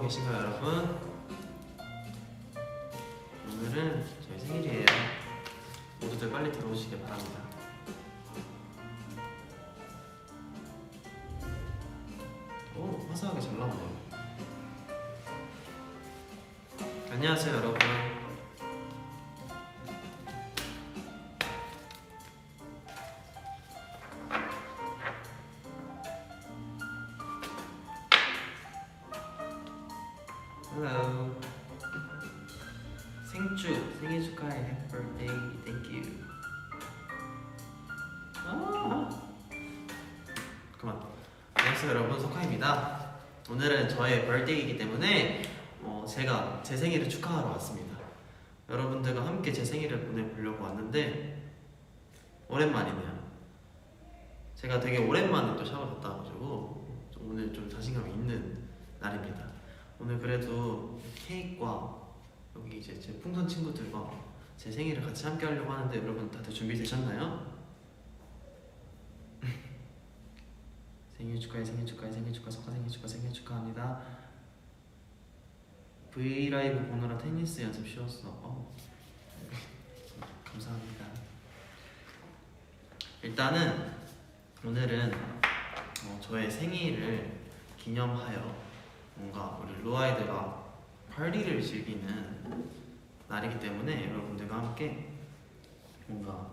계신가요, 여러분? 오늘은 저희 생일이에요. 모두들 빨리 들어오시길 바랍니다. 오, 화사하게 잘 나오네요. 안녕하세요, 여러분. Hello. 생일 축하해. Happy birthday. Thank you. 그만. 안녕하세요, 여러분. 석화입니다. 오늘은 저의 birthday이기 때문에 제가 제 생일을 축하하러 왔습니다. 여러분들과 함께 제 생일을 보내보려고 왔는데 오랜만이네요. 제가 되게 오랜만에 또 샤워 갔다 와가지고 오늘 좀 자신감이 있는 날입니다. 오늘 그래도 케이크와 여기 이제 제 풍선 친구들과 제 생일을 같이 함께 하려고 하는데 여러분 다들 준비되셨나요? 생일 축하해, 생일 축하해, 생일 축하, 석화 생일 축하, 생일 축하합니다. 브이라이브 보느라 테니스 연습 쉬웠어. 감사합니다. 일단은 오늘은 저의 생일을 기념하여 뭔가 우리 루아이들과 파티를 즐기는 날이기 때문에 여러분들과 함께 뭔가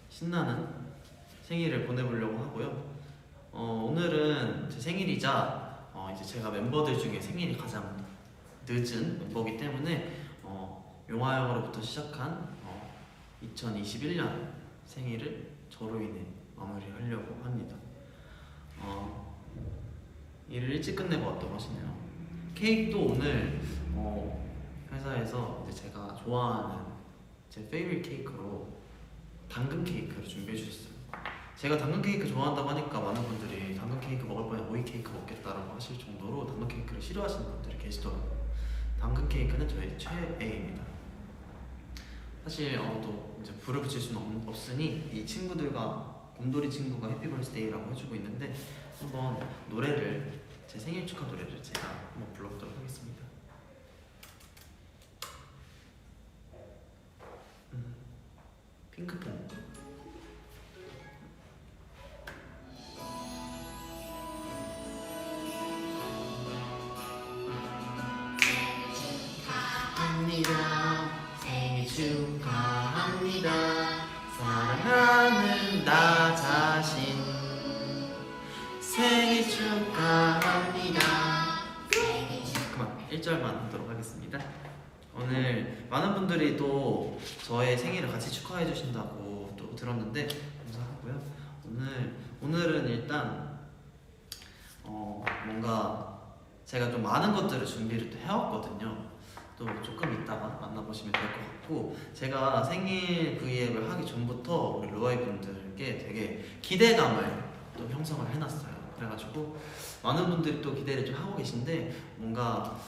신나는 생일을 보내보려고 하고요. 오늘은 제 생일이자 이제 제가 멤버들 중에 생일이 가장 늦은 멤버이기 때문에 용화영으로부터 시작한 2021년 생일을 저로 인해 마무리하려고 합니다. 일을 일찍 끝내고 왔다고 하시네요. 케이크도 오늘 회사에서 이제 제가 좋아하는 제 페이보릿 케이크로 당근 케이크를 준비해 주셨어요. 제가 당근 케이크 좋아한다고 하니까 많은 분들이 당근 케이크 먹을 바에 오이 케이크 먹겠다라고 하실 정도로 당근 케이크를 싫어하시는 분들이 계시더라고요. 당근 케이크는 저의 최애입니다. 사실 또 이제 불을 붙일 수는 없으니 이 친구들과 곰돌이 친구가 해피 버스데이라고 해주고 있는데 한번 노래를 제 생일 축하 노래를 제가 한번 불러보도록 하겠습니다. 핑크퐁. 생일 축하합니다. 사랑하는 나 자신 생일 축하합니다. 그만 1절만 하도록 하겠습니다. 오늘 많은 분들이 또 저의 생일을 같이 축하해 주신다고 또 들었는데 감사하고요. 오늘은 일단 뭔가 제가 좀 많은 것들을 준비를 또 해왔거든요. 또 조금 이따가 만나보시면 될 것 같고, 제가 생일 V앱을 하기 전부터 우리 루아이 분들께 되게 기대감을 또 형성을 해놨어요. 그래가지고 많은 분들이 또 기대를 좀 하고 계신데 뭔가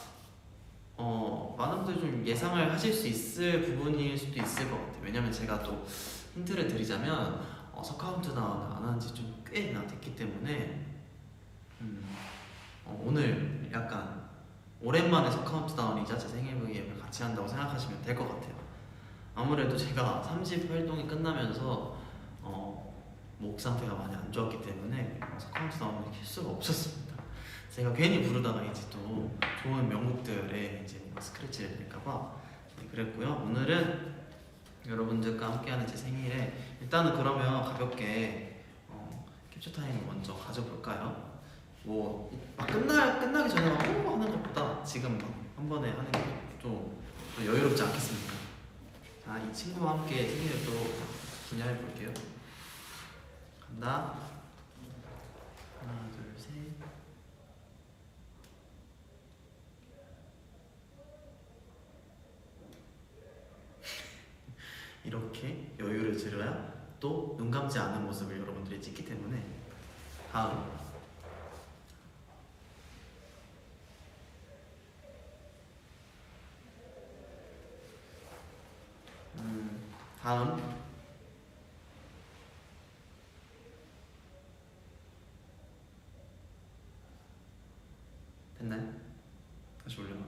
많은 분들이 좀 예상을 하실 수 있을 부분일 수도 있을 것 같아요. 왜냐면 제가 또 힌트를 드리자면 서카운트다운을 안 한 지 좀 꽤나 됐기 때문에 오늘 약간 오랜만에 서카운트다운이자 제 생일 V앱을 같이 한다고 생각하시면 될 것 같아요. 아무래도 제가 30 활동이 끝나면서 목 상태가 많이 안 좋았기 때문에 서카운트다운을 킬 수가 없었습니다. 제가 괜히 부르다가 이제 또 좋은 명곡들에 이제 스크래치를 낼까봐 그랬고요. 오늘은 여러분들과 함께하는 제 생일에 일단은 그러면 가볍게 캡처 타임을 먼저 가져볼까요? 막 끝나기 전에 막 하는 것보다 지금 막 한 번에 하는 게 좀 여유롭지 않겠습니까? 자, 이 친구와 함께 생일을 또 기념해 볼게요. 간다. 하나, 둘, 셋. 이렇게 여유를 들여야 또 눈 감지 않은 모습을 여러분들이 찍기 때문에 다음. 다음 됐나요? 다시 올려.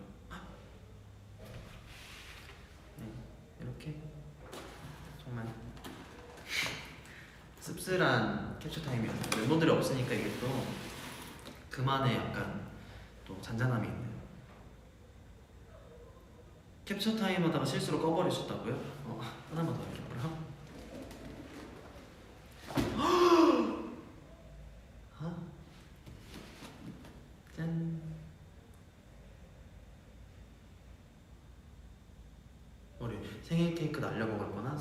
씁쓸한 캡처 타임이었어요. 멤버들이 없으니까 이게 또 그만의 약간 또 잔잔함이 있네요. 캡처 타임 하다가 실수로 꺼버리셨다고요? 하나만 더 할게요. 짠. 우리 생일 케이크 날려먹을 거나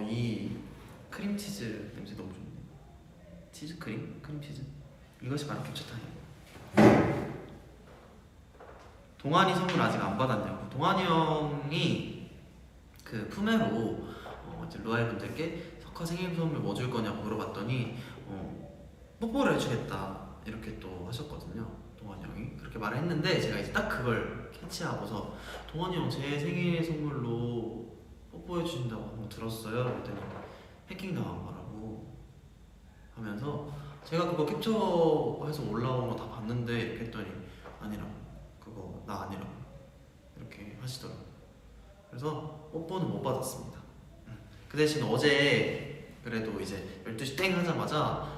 이 크림치즈 냄새 너무 좋네. 치즈 크림? 크림치즈? 이것이 바로 캡처 타임. 동환이 선물 아직 안 받았냐고. 동환이 형이 그 푸메로 이제 루아이 분들께 석화 생일 선물 뭐 줄 거냐고 물어봤더니 뽀뽀를 해주겠다 이렇게 또 하셨거든요. 동환이 형이 그렇게 말을 했는데 제가 이제 딱 그걸 캐치하고서 동환이 형 제 생일 선물로 뽀뽀해 주신다고 한번 들었어요. 그랬더니 해킹 당한 거라고 하면서 제가 그거 캡처해서 올라온 거 다 봤는데 이렇게 했더니 아니라고, 그거 나 아니라고 이렇게 하시더라고요. 그래서 뽀뽀는 못 받았습니다. 그 대신 어제 그래도 이제 12시 땡 하자마자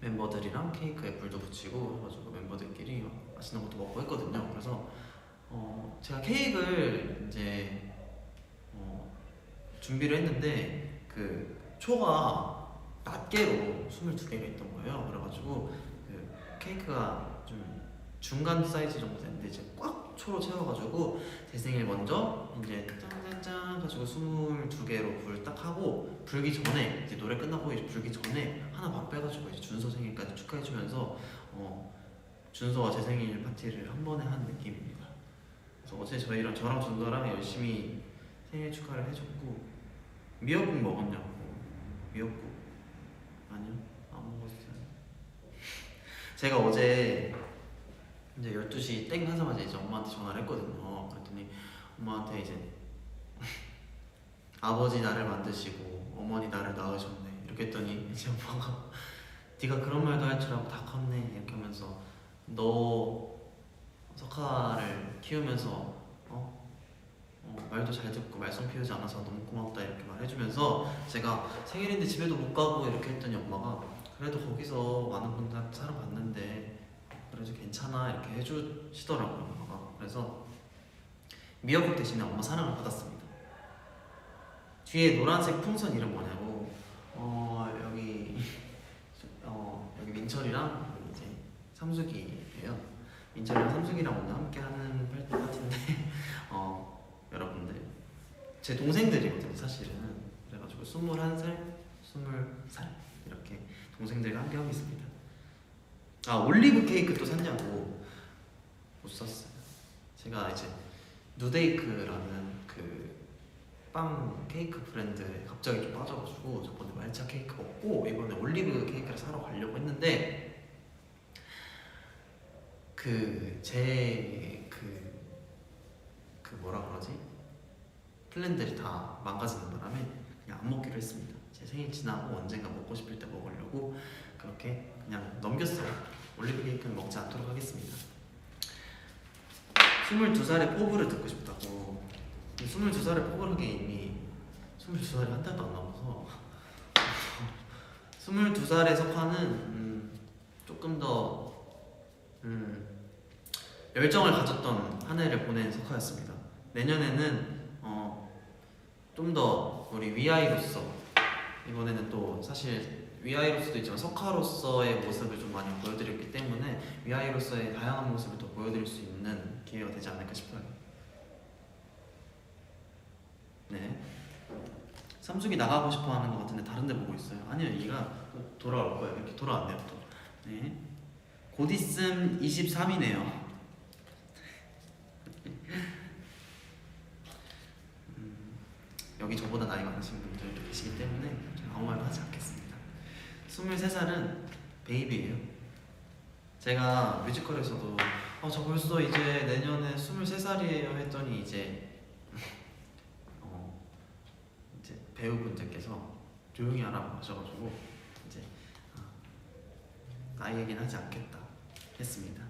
멤버들이랑 케이크에 불도 붙이고 해가지고 멤버들끼리 맛있는 것도 먹고 했거든요. 그래서 제가 케이크를 이제 준비를 했는데 그 초가 낱개로 22개가 있던 거예요. 그래가지고 그 케이크가 좀 중간 사이즈 정도 됐는데 이제 꽉 초로 채워가지고 제 생일 먼저 이제 짠짠짠 가지고 22개로 불 딱 하고 불기 전에 이제 노래 끝나고 이제 불기 전에 하나 바로 빼가지고 이제 준서 생일까지 축하해주면서 준서와 제 생일 파티를 한 번에 한 느낌입니다. 그래서 어제 저랑 준서랑 열심히 생일 축하를 해줬고. 미역국 먹었냐고. 미역국 아니요, 안 먹었어요. 제가 어제 이제 12시 땡 하자마자 이제 엄마한테 전화를 했거든요. 그랬더니 엄마한테 이제 아버지 나를 만드시고 어머니 나를 낳으셨네 이렇게 했더니 이제 엄마가 네가 그런 말도 할 줄 알고 다 컸네 이렇게 하면서 너 석하를 키우면서 말도 잘 듣고 말썽 피우지 않아서 너무 고맙다 이렇게 말해주면서 제가 생일인데 집에도 못 가고 이렇게 했더니 엄마가 그래도 거기서 많은 분들한테 사랑받는데 그래도 괜찮아 이렇게 해주시더라고요. 엄마가. 그래서 미역국 대신에 엄마 사랑을 받았습니다. 뒤에 노란색 풍선 이름 뭐냐고. 여기 민철이랑 이제 삼숙이에요. 민철이랑 삼숙이랑 오늘 함께하는 파티인데 여러분들 제 동생들이거든요 사실은. 그래가지고 21살, 20살 이렇게 동생들과 함께하고 있습니다. 올리브 케이크 또 샀냐고. 못 샀어요. 제가 이제 누데이크라는 그 빵 케이크 브랜드에 갑자기 좀 빠져가지고 저번에 말차 케이크 먹고 이번에 올리브 케이크를 사러 가려고 했는데 그 뭐라 그러지? 플랜들이 다 망가지는 바람에 그냥 안 먹기로 했습니다. 제 생일 지나고 언젠가 먹고 싶을 때 먹으려고 그렇게 그냥 넘겼어요. 올리브 케이크는 먹지 않도록 하겠습니다. 22살의 포부를 듣고 싶다고. 22살의 포부라는 게 이미 22살이 한 달도 안 남아서 22살의 석화는 조금 더 열정을 가졌던 한 해를 보낸 석화였습니다. 내년에는 좀 더 우리 위아이로서 이번에는 또 사실 위아이로서도 있지만 석화로서의 모습을 좀 많이 보여드렸기 때문에 위아이로서의 다양한 모습을 더 보여드릴 수 있는 기회가 되지 않을까 싶어요. 네. 삼숙이 나가고 싶어 하는 것 같은데 다른 데 보고 있어요. 아니요, 얘가 돌아올 거예요. 이렇게 돌아왔네요 또. 네. 곧 있음 23이네요. 여기 저보다 나이 많으신 분들도 계시기 때문에 아무 말도 하지 않겠습니다. 23살은 베이비예요. 제가 뮤지컬에서도 저 벌써 이제 내년에 23살이에요 했더니 이제 배우분들께서 조용히 하라고 하셔가지고 이제 나이 얘기는 하지 않겠다 했습니다.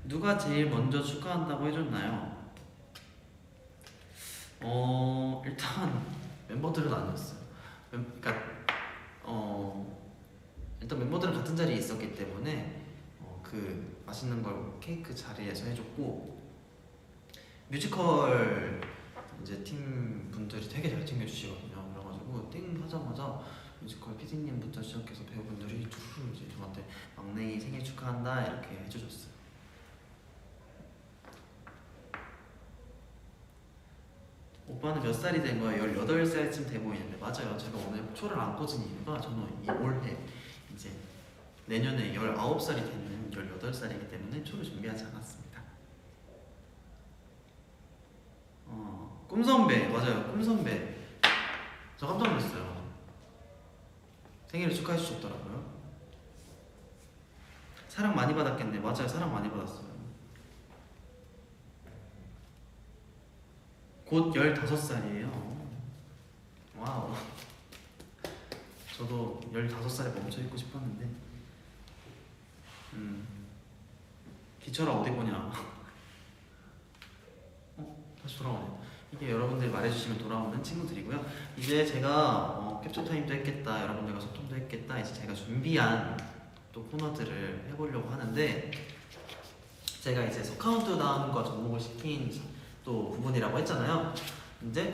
누가 제일 먼저 축하한다고 해줬나요? 일단 멤버들은 아니었어요. 그러니까 일단 멤버들은 같은 자리에 있었기 때문에 그 맛있는 걸 케이크 자리에서 해줬고, 뮤지컬 이제 팀 분들이 되게 잘 챙겨주시거든요. 그래가지고 띵 하자마자 뮤지컬 PD님부터 시작해서 배우분들이 쭉 이제 저한테 막내이 생일 축하한다 이렇게 해주셨어요. 오빠는 몇 살이 된 거야? 18살쯤 돼 보이는데. 맞아요. 제가 오늘 초를 안 꽂은 이유가 저는 이 올해 이제 내년에 19살이 되는 18살이기 때문에 초를 준비하지 않았습니다. 꿈선배, 맞아요. 꿈선배. 저 깜짝 놀랐어요. 생일을 축하해 주셨더라고요. 사랑 많이 받았겠네. 맞아요. 사랑 많이 받았어요. 곧 15살이에요. 와우. 저도 15살에 멈춰있고 싶었는데 기철아 어디 보냐. 다시 돌아오네. 이게 여러분들이 말해주시면 돌아오는 친구들이고요. 이제 제가 캡처 타임도 했겠다, 여러분들과 소통도 했겠다, 이제 제가 준비한 또 코너들을 해보려고 하는데, 제가 이제 서카운트다운과 접목을 시킨 또 부분이라고 했잖아요. 이제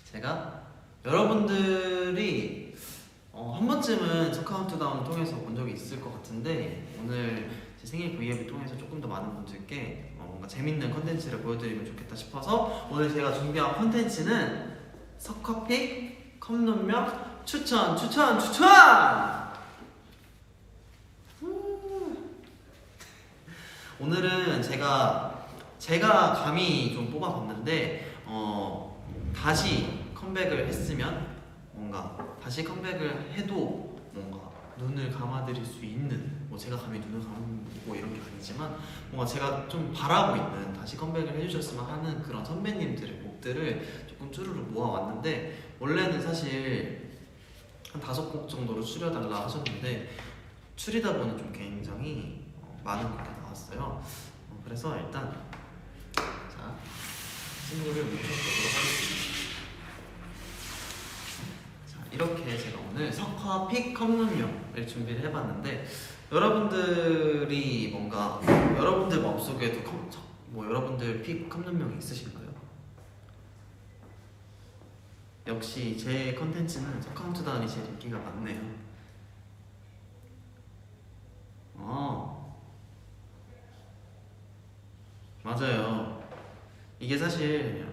제가 여러분들이 한 번쯤은 서카운트다운 통해서 본 적이 있을 것 같은데, 오늘 제 생일 브이앱을 통해서 조금 더 많은 분들께 뭔가 재밌는 컨텐츠를 보여드리면 좋겠다 싶어서 오늘 제가 준비한 컨텐츠는 석커픽 컵눈명 추천! 오늘은 제가 감히 좀 뽑아봤는데 다시 컴백을 했으면, 뭔가 다시 컴백을 해도 뭔가 눈을 감아드릴 수 있는, 뭐 제가 감히 눈을 감고 이런 게 아니지만 뭔가 제가 좀 바라고 있는, 다시 컴백을 해주셨으면 하는 그런 선배님들의 곡들을 조금 쭈루루 모아왔는데, 원래는 사실 한 5곡 정도로 추려달라 하셨는데 추리다 보니 좀 굉장히 많은 곡이 나왔어요. 그래서 일단 자, 친구를 모셔보도록 하겠습니다. 자, 이렇게 제가 오늘 석화픽 컵눈명을 준비를 해봤는데, 여러분들이 뭔가 여러분들 마음속에도 여러분들 픽 컵눈명이 있으신가요? 역시 제 컨텐츠는 서카운트다운이 제일 인기가 많네요. 맞아요. 이게 사실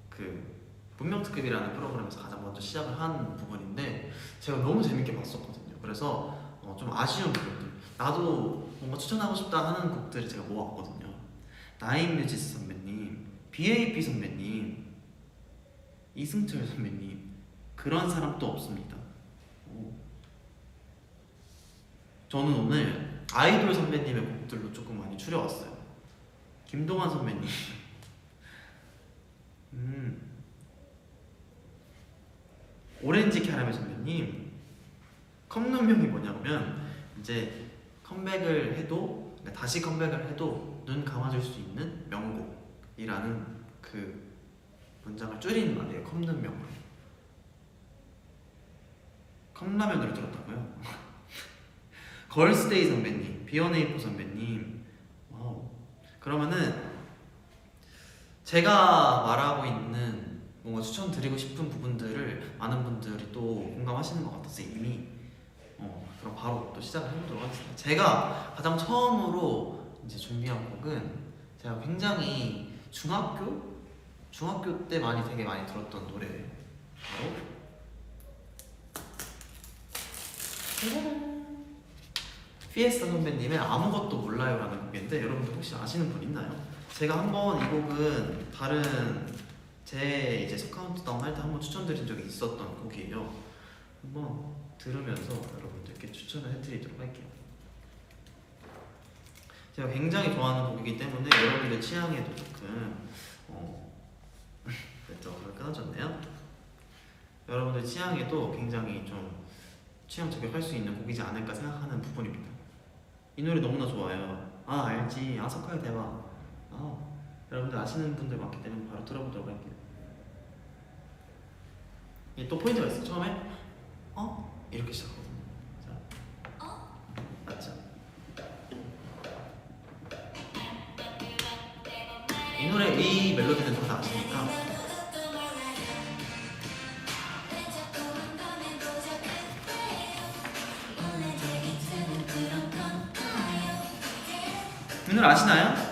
그 문명특급이라는 프로그램에서 가장 먼저 시작을 한 부분인데, 제가 너무 재밌게 봤었거든요. 그래서 좀 아쉬운 부분들, 나도 뭔가 추천하고 싶다 하는 곡들을 제가 모았거든요. 나인뮤지스 선배님, BAP 선배님, 이승철 선배님, 그런 사람 또 없습니다. 저는 오늘 아이돌 선배님의 곡들로 조금 많이 추려왔어요. 김동완 선배님, 오렌지 캐러멜 선배님. 컵눈명이 뭐냐면, 이제 컴백을 해도, 다시 컴백을 해도 눈 감아줄 수 있는 명곡이라는 그 문장을 줄인 말이에요. 컵눈명. 컵라면으로 들었다고요? 걸스데이 선배님, 비어네이프 선배님. 와우. 그러면은 제가 말하고 있는 뭔가 추천드리고 싶은 부분들을 많은 분들이 또 공감하시는 것 같아서 이미 그럼 바로 또 시작을 해보도록 하겠습니다. 제가 가장 처음으로 이제 준비한 곡은, 제가 굉장히 중학교 때 되게 많이 들었던 노래예요. 바로 피에스타 선배님의 아무것도 몰라요라는 곡인데, 여러분들 혹시 아시는 분 있나요? 제가 한번 이 곡은 다른 제 이제 서카운트다운 할 때 한번 추천드린 적이 있었던 곡이에요. 한번 들으면서 여러분들께 추천을 해드리도록 할게요. 제가 굉장히 좋아하는 곡이기 때문에 여러분들 취향에도 조금 네트워크가 끊어졌네요. 여러분들 취향에도 굉장히 좀 취향 저격할 수 있는 곡이지 않을까 생각하는 부분입니다. 이 노래 너무나 좋아요. 알지. 석화의 대박. 여러분들 아시는 분들 많기 때문에 바로 들어보도록 할게요. 또 포인트가 있어. 처음에 이렇게 시작하거든요. 자, 맞죠? 이 노래 이 멜로디는 다들 아시니까. 이 노래 아시나요?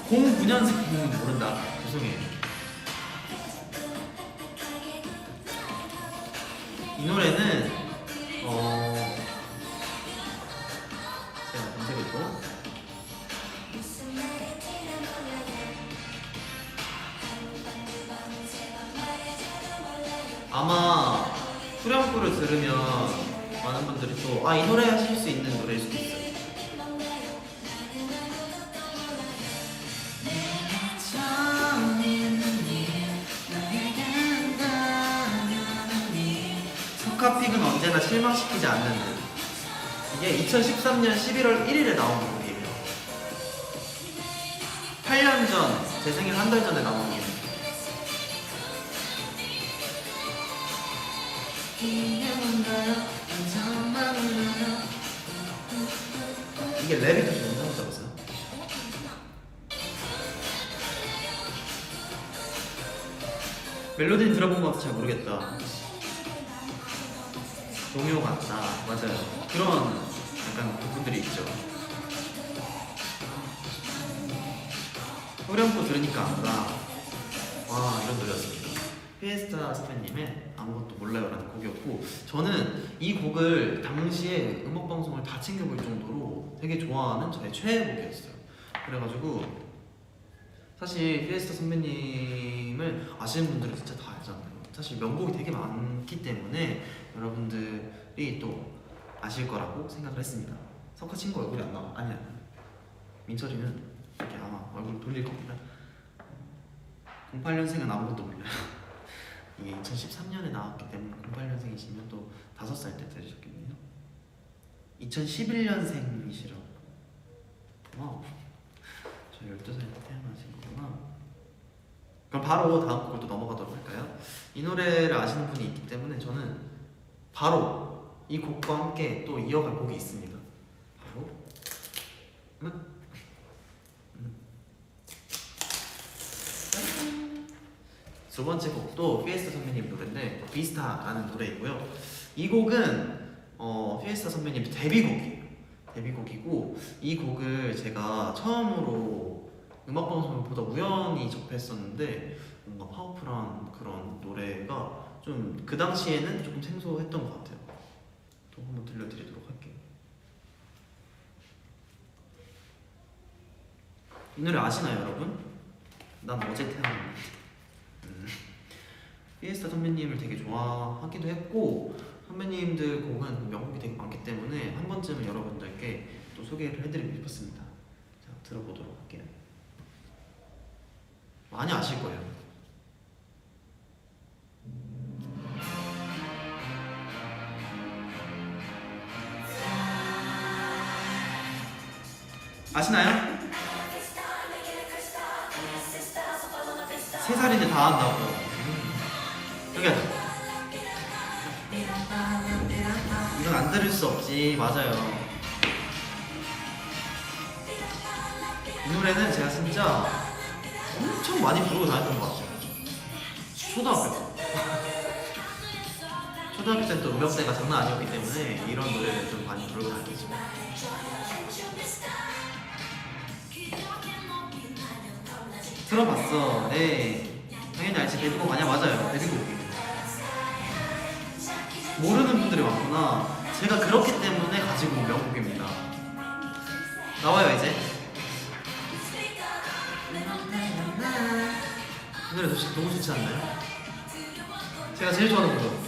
09년생은 모른다. 죄송해요. 이 노래는 제가 검색해도 아마 후렴구를 들으면 많은 분들이 또 이 노래 하실 수 있는 노래일 수도 있어요. 석가픽은 언제나 실망시키지 않는 듯. 이게 2013년 11월 1일에 나온 곡이에요. 8년 전, 제 생일 한 달 전에 나온 곡이에요. 이게 랩이 더 좋은 사람 잡았어요. 멜로디는 들어본 것 같아 잘 모르겠다. 동요 같다. 맞아요. 그런 약간 부분들이 있죠. 후렴구 들으니까 안다. 와, 이런 노래였습니다. 피에스타 선배님의 아무것도 몰라요라는 곡이었고, 저는 이 곡을 당시에 음악방송을 다 챙겨볼 정도로 되게 좋아하는 저의 최애곡이었어요. 그래가지고 사실 피에스타 선배님을 아시는 분들은 진짜 다 알잖아요. 사실 명곡이 되게 많기 때문에 여러분들이 또 아실 거라고 생각을 했습니다. 석화 친구 얼굴이 안 나와. 아니야. 민철이는 이렇게 아마 얼굴 돌릴 겁니다. 08년생은 아무것도 몰라요. 이게 2013년에 나왔기 때문에 08년생이시면 또 5살 때 들으셨겠네요. 2011년생이시라고. 와우. 저 12살 때 태어나신 거구나. 그럼 바로 다음 곡을 또 넘어가도록 할까요? 이 노래를 아시는 분이 있기 때문에 저는 바로 이 곡과 함께 또 이어갈 곡이 있습니다. 바로 두 번째 곡도 피에스타 선배님 노래인데 비스타라는 노래이고요. 이 곡은 피에스타 선배님 데뷔곡이에요. 데뷔곡이고 이 곡을 제가 처음으로 음악방송을 보다 우연히 접했었는데 뭔가 파워풀한 그런 노래가 좀 그 당시에는 조금 생소했던 것 같아요. 또 한번 들려드리도록 할게요. 이 노래 아시나요, 여러분? 난 어제 태어났는데. 피에스타 선배님을 되게 좋아하기도 했고 선배님들 곡은 명곡이 되게 많기 때문에 한 번쯤은 여러분들께 또 소개를 해드리고 싶었습니다. 자, 들어보도록 할게요. 많이 아실 거예요. 아시나요? 3살인데 다 한다고. 여기 이건 안 들을 수 없지. 맞아요. 이 노래는 제가 진짜 엄청 많이 부르고 다녔던 것 같아요. 초등학교 때. 초등학교 때는 또 음역대가 장난 아니었기 때문에 이런 노래를 좀 많이 부르고 다녔죠. 들어봤어. 네. 당연히 알지. 데뷔곡 아니야? 맞아요. 데뷔곡이에요. 모르는 분들이 많구나. 제가 그렇기 때문에 가지고 온 명곡입니다. 나와요 이제. 이 노래 너무 좋지 않나요? 제가 제일 좋아하는 부분.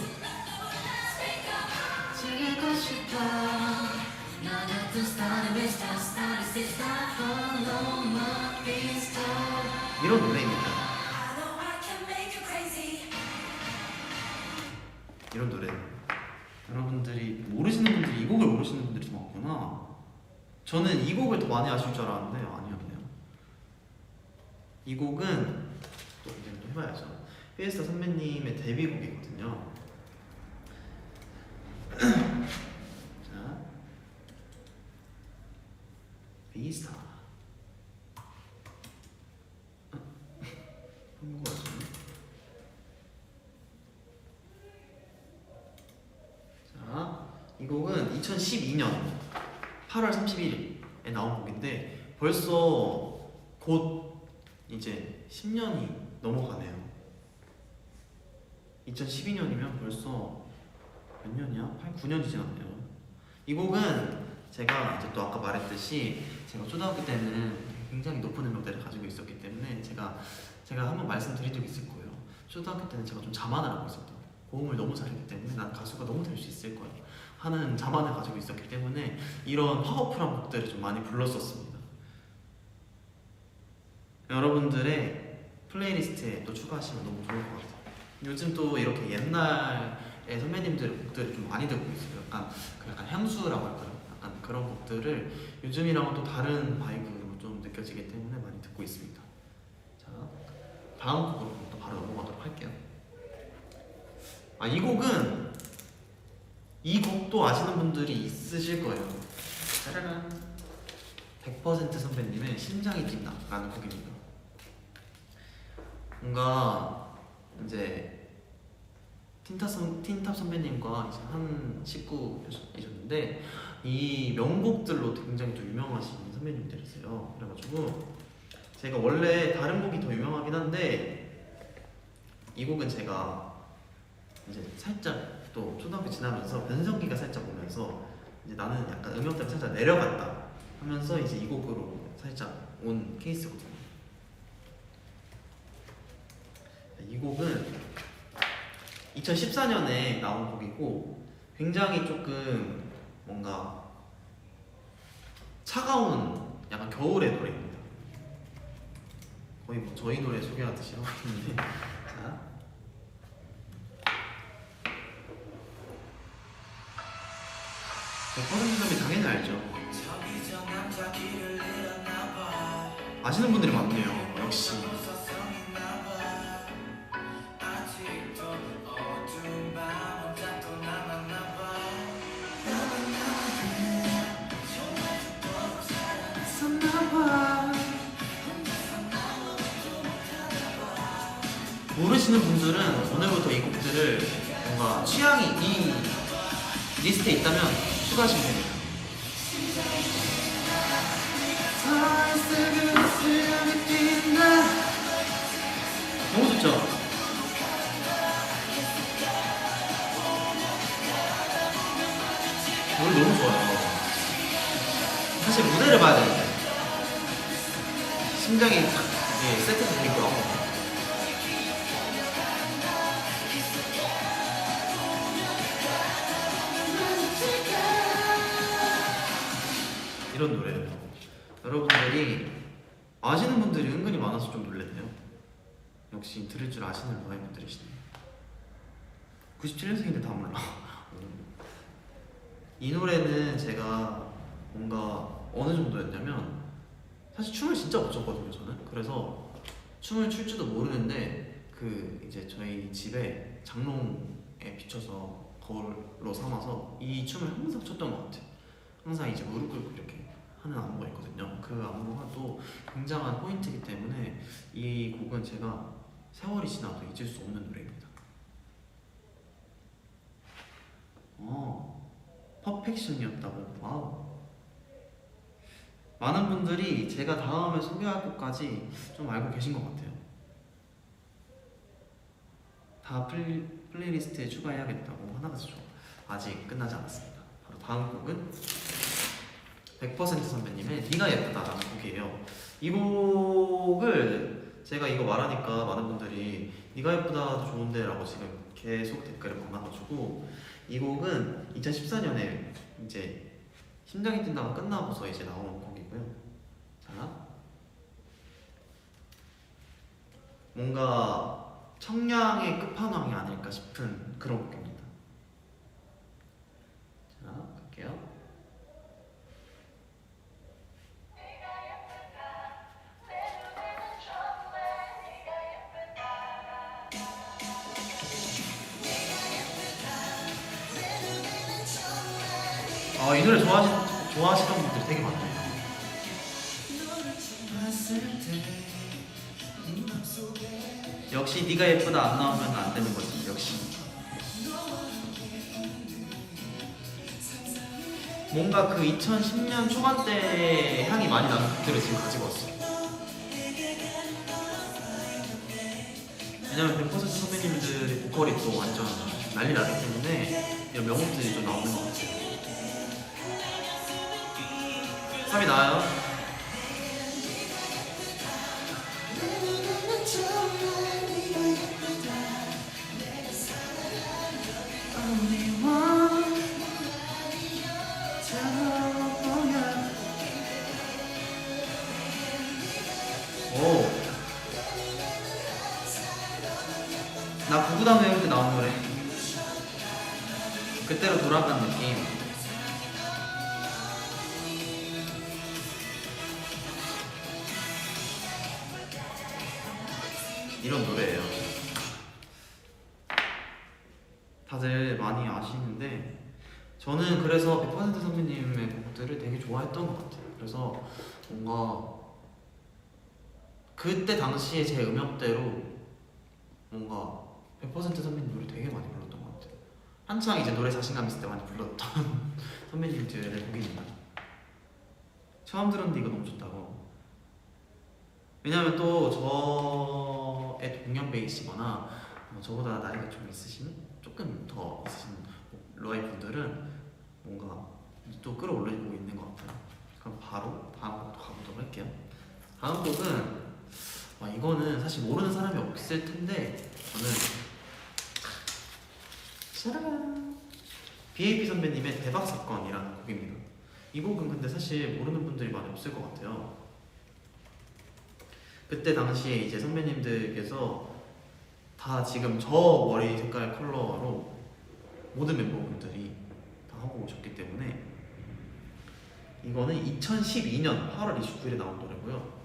이런 노래입니다. 이런 노래. 여러분들이 모르시는 분들이 이 곡을 모르시는 분들이 좀 많구나. 저는 이 곡을 더 많이 아실 줄 알았는데 아니었네요. 이 곡은 또 이제 또 해봐야죠. 피에스타 선배님의 데뷔곡이거든요. 자, 피에스타. 한국어죠. 자, 이 곡은 2012년 8월 31일에 나온 곡인데 벌써 곧 이제 10년이 넘어가네요. 2012년이면 벌써 몇 년이야? 8, 9년이 지났네요. 이 곡은 제가 이제 또 아까 말했듯이 제가 초등학교 때는 굉장히 높은 음역대를 가지고 있었기 때문에 제가 한번 말씀드린 적이 있을 거예요. 초등학교 때는 제가 좀 자만을 하고 있었던, 고음을 너무 잘했기 때문에 난 가수가 너무 될 수 있을 거야 하는 자만을 가지고 있었기 때문에 이런 파워풀한 곡들을 좀 많이 불렀었습니다. 여러분들의 플레이리스트에 또 추가하시면 너무 좋을 것 같아요. 요즘 또 이렇게 옛날의 선배님들의 곡들을 좀 많이 듣고 있어요. 약간 향수라고 할까요? 약간 그런 곡들을 요즘이랑은 또 다른 바이브로 좀 느껴지기 때문에 많이 듣고 있습니다. 자, 다음 곡으로 또 바로 넘어가도록 할게요. 이 곡도 아시는 분들이 있으실 거예요. 짜라란, 100% 선배님의 심장이 뛴다 라는 곡입니다. 뭔가 이제 틴탑 선배님과 이제 한 식구이셨는데 이 명곡들로 굉장히 좀 유명하신 선배님들이세요. 그래가지고 제가 원래 다른 곡이 더 유명하긴 한데 이 곡은 제가 이제 살짝 또 초등학교 지나면서 변성기가 살짝 오면서 이제 나는 약간 음역대가 살짝 내려갔다 하면서 이제 이 곡으로 살짝 온 케이스거든요. 이 곡은 2014년에 나온 곡이고 굉장히 조금 뭔가 차가운 약간 겨울의 노래입니다. 거의 뭐 저희 노래 소개하듯이 하고 있는데 자, 퍼센트 당연히 알죠. 아시는 분들이 많네요. 역시 모르시는 분들은 오늘부터 이 곡들을 뭔가 취향이 이 리스트에 있다면 추가하시면 됩니다. 너무 좋죠? 노래 너무 좋아요. 사실 무대를 봐야 되는데 심장이 세트도 되고요. 이런 노래예요. 여러분들이 아시는 분들이 은근히 많아서 좀 놀랐네요. 역시 들을 줄 아시는 라이브들이시네요. 97년생인데 다 몰라. 이 노래는 제가 뭔가 어느 정도였냐면 사실 춤을 진짜 못 췄거든요 저는. 그래서 춤을 출 줄도 모르는데 그 이제 저희 집에 장롱에 비춰서 거울로 삼아서 이 춤을 항상 췄던 것 같아요. 항상 이제 무릎 꿇고 이렇게 하는 안무가 있거든요. 그 안무가 또 굉장한 포인트이기 때문에 이 곡은 제가 세월이 지나도 잊을 수 없는 노래입니다. 퍼펙션이었다고. 와우. 많은 분들이 제가 다음에 소개할 곡까지 좀 알고 계신 것 같아요. 다 플레이리스트에 추가해야겠다고 하나같이 줘. 아직 끝나지 않았습니다. 바로 다음 곡은 100% 선배님의 네가 예쁘다라는 곡이에요. 이 곡을 제가 이거 말하니까 많은 분들이 네가 예쁘다도 좋은데 라고 지금 계속 댓글을 많아가지고 이 곡은 2014년에 이제 심장이 뛴다가 끝나고서 이제 나온 곡이고요. 자, 뭔가 청량의 끝판왕이 아닐까 싶은 그런 곡입니다. 자, 갈게요. 이 노래 좋아하시던 분들이 되게 많네요. 역시 네가 예쁘다 안 나오면 안 되는 거지. 역시 뭔가 그 2010년 초반대 향이 많이 나는 곡들을 지금 가지고 왔어요. 왜냐면 100% 선배님들의 보컬이 또 완전 난리 나기 때문에 이런 명곡들이 좀 나오는 것 같아요. 3이 나와요. 오, 나 구구단 외울 때 나온 노래. 그때로 돌아간 느낌. 이런 노래예요. 다들 많이 아시는데 저는 그래서 100% 선배님의 곡들을 되게 좋아했던 것 같아요. 그래서 뭔가 그때 당시에 제 음역대로 뭔가 100% 선배님 노래 되게 많이 불렀던 것 같아요. 한창 이제 노래 자신감 있을 때 많이 불렀던 선배님들의 곡입니다. 처음 들었는데 이거 너무 좋다고. 왜냐면 또 저의 동년배이시거나 저보다 나이가 좀 있으신, 조금 더 있으신 로아이 분들은 뭔가 또 끌어올리고 있는 것 같아요. 그럼 바로 다음 곡도 가보도록 할게요. 다음 곡은 이거는 사실 모르는 사람이 없을 텐데 저는 짜라란 BAP 선배님의 대박 사건이라는 곡입니다. 이 곡은 근데 사실 모르는 분들이 많이 없을 것 같아요. 그때 당시에 이제 선배님들께서 다 지금 저 머리 색깔 컬러로 모든 멤버분들이 다 하고 오셨기 때문에 이거는 2012년 8월 29일에 나온 노래고요.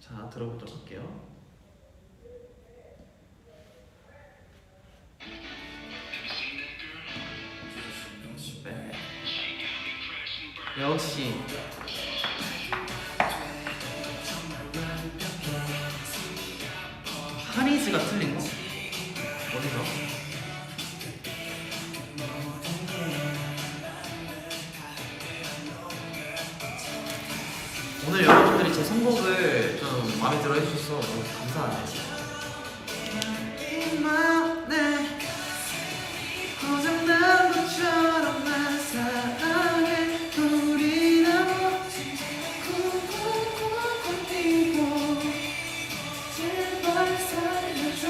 자, 들어보도록 할게요. 역시 하니즈가 틀린 거? 어디서? 오늘 여러분들이 제 선곡을 좀 마음에 들어 해주셔서 너무 감사하네요. 고장난 것처럼 난 사랑해. 우리 너무 쿵쿵쿵쿵 뛰고 제발 살려줘.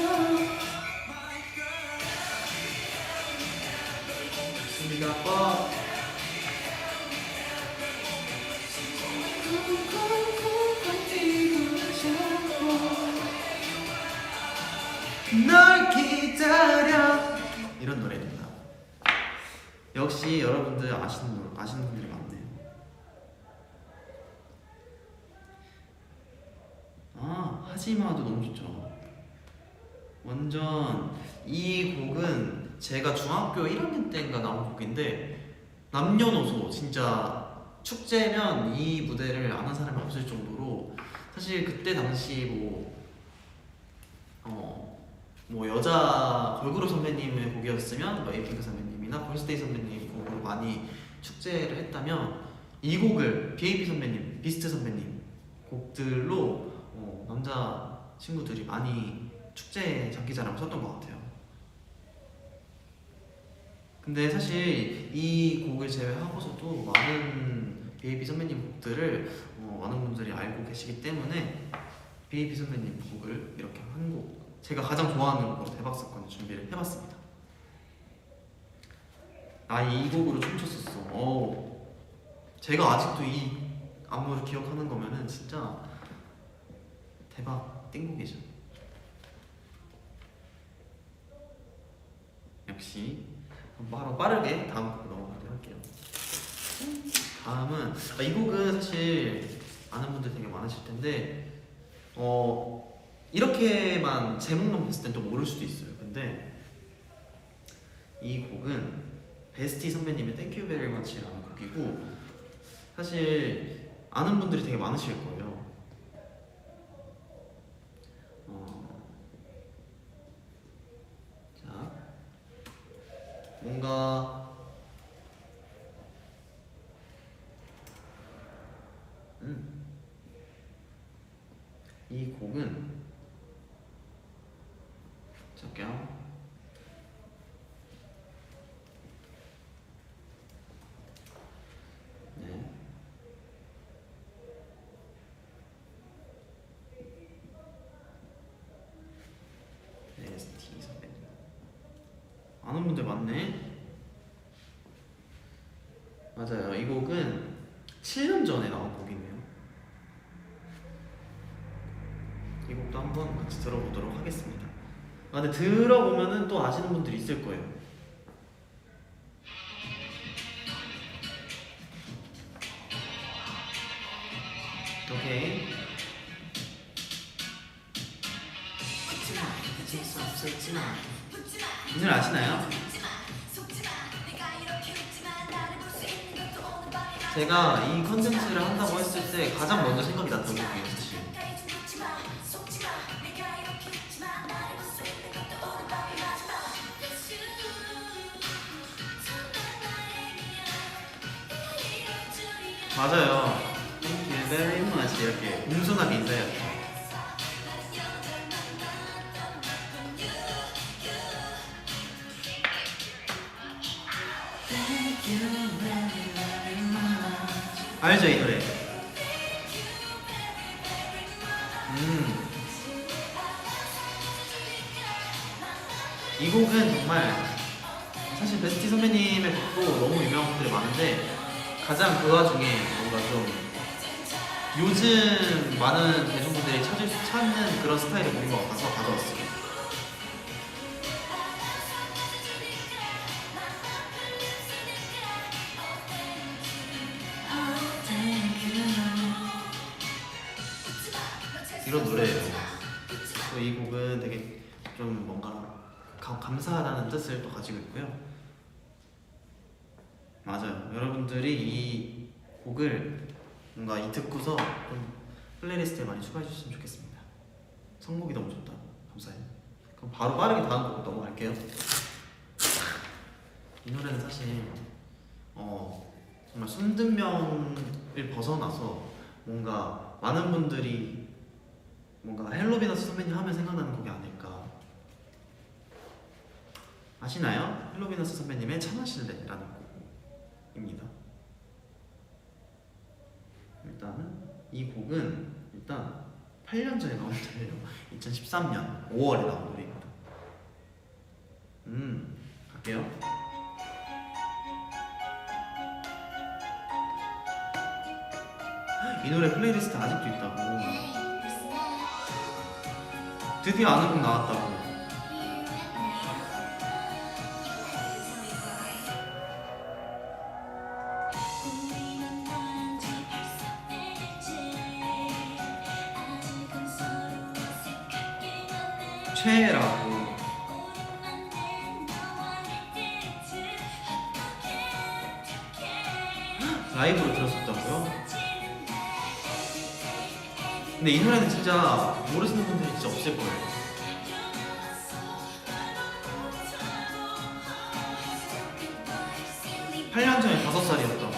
우리가 뻗 쿵쿵쿵쿵 뛰고 싶어 널 기다려. 이런 노래입니다. 역시 여러분들 아시는 분들이 많네요. 하지마도 너무 좋죠. 완전 이 곡은 제가 중학교 1학년 때인가 나온 곡인데 남녀노소 진짜 축제면 이 무대를 아는 사람이 없을 정도로 사실 그때 당시 뭐 여자 걸그룹 선배님의 곡이었으면 뭐 에이핑크 선배님이나 걸스데이 선배님 곡으로 많이 축제를 했다면 이 곡을 BAP 선배님, 비스트 선배님 곡들로 남자 친구들이 많이 축제 장기자랑을 썼던 것 같아요. 근데 사실 이 곡을 제외하고서도 많은 BAP 선배님 곡들을 많은 분들이 알고 계시기 때문에 BAP 선배님 곡을 이렇게 한 곡, 제가 가장 좋아하는 곡으로 대박사건을 준비를 해봤습니다. 이 곡으로 춤췄었어. 제가 아직도 이 안무를 기억하는 거면은 진짜 대박 띵곡이죠. 역시 바로 빠르게 다음 곡으로 넘어가도록 할게요. 다음은 이 곡은 사실 아는 분들 되게 많으실 텐데 이렇게만 제목만 봤을 땐 또 모를 수도 있어요. 근데 이 곡은 베스티 선배님의 Thank You Very Much라는 곡이고, 사실 아는 분들이 되게 많으실 거예요. 자, 뭔가 이 곡은 잠깐요. 네. ST 선배님. 아는 분들 많네. 맞아요. 이 곡은 7년 전에 나온 곡이네요. 이 곡도 한번 같이 들어보도록 하겠습니다. 근데 들어보면은 또 아시는 분들이 있을 거예요. 오케이. 이 노래 아시나요? 제가 이 컨텐츠를 한다고 했을 때 가장 먼저 생각이 났던 곡이에요, 사실. 맞아요. Thank you very much 이렇게 공손하게 인사해요. 알죠, 이 노래? 이 곡은 정말 사실 베스티 선배님의 곡도 너무 유명한 곡들이 많은데 가장 그 와중에 뭔가 좀 요즘 많은 대중분들이 찾는 그런 스타일의 곡인 것 같아서 가져왔어요. 이런 노래예요. 또 이 곡은 되게 좀 뭔가 감사하다는 뜻을 또 가지고 있고요. 맞아요. 여러분들이 이 곡을 뭔가 이 듣고서 좀 플레이리스트에 많이 추가해 주셨으면 좋겠습니다. 선곡이 너무 좋다. 감사해요. 그럼 바로 빠르게 다음 곡 넘어갈게요. 이 노래는 사실 정말 순든명을 벗어나서 뭔가 많은 분들이 뭔가 헬로비너스 선배님 하면 생각나는 곡이 아닐까. 아시나요? 헬로비너스 선배님의 차 마실래라는 곡입니다. 일단은 이 곡은 일단 8년 전에 나온 노래예요. 2013년 5월에 나온 노래입니다. 갈게요. 이 노래 플레이리스트 아직도 있다고. 드디어 아는 곡 나왔다고. 최애라고. 라이브로 들었었다고요? 근데 이 노래는 진짜 모르시는 분들이 진짜 없을 거예요. (8년) 전에 5살이었다고.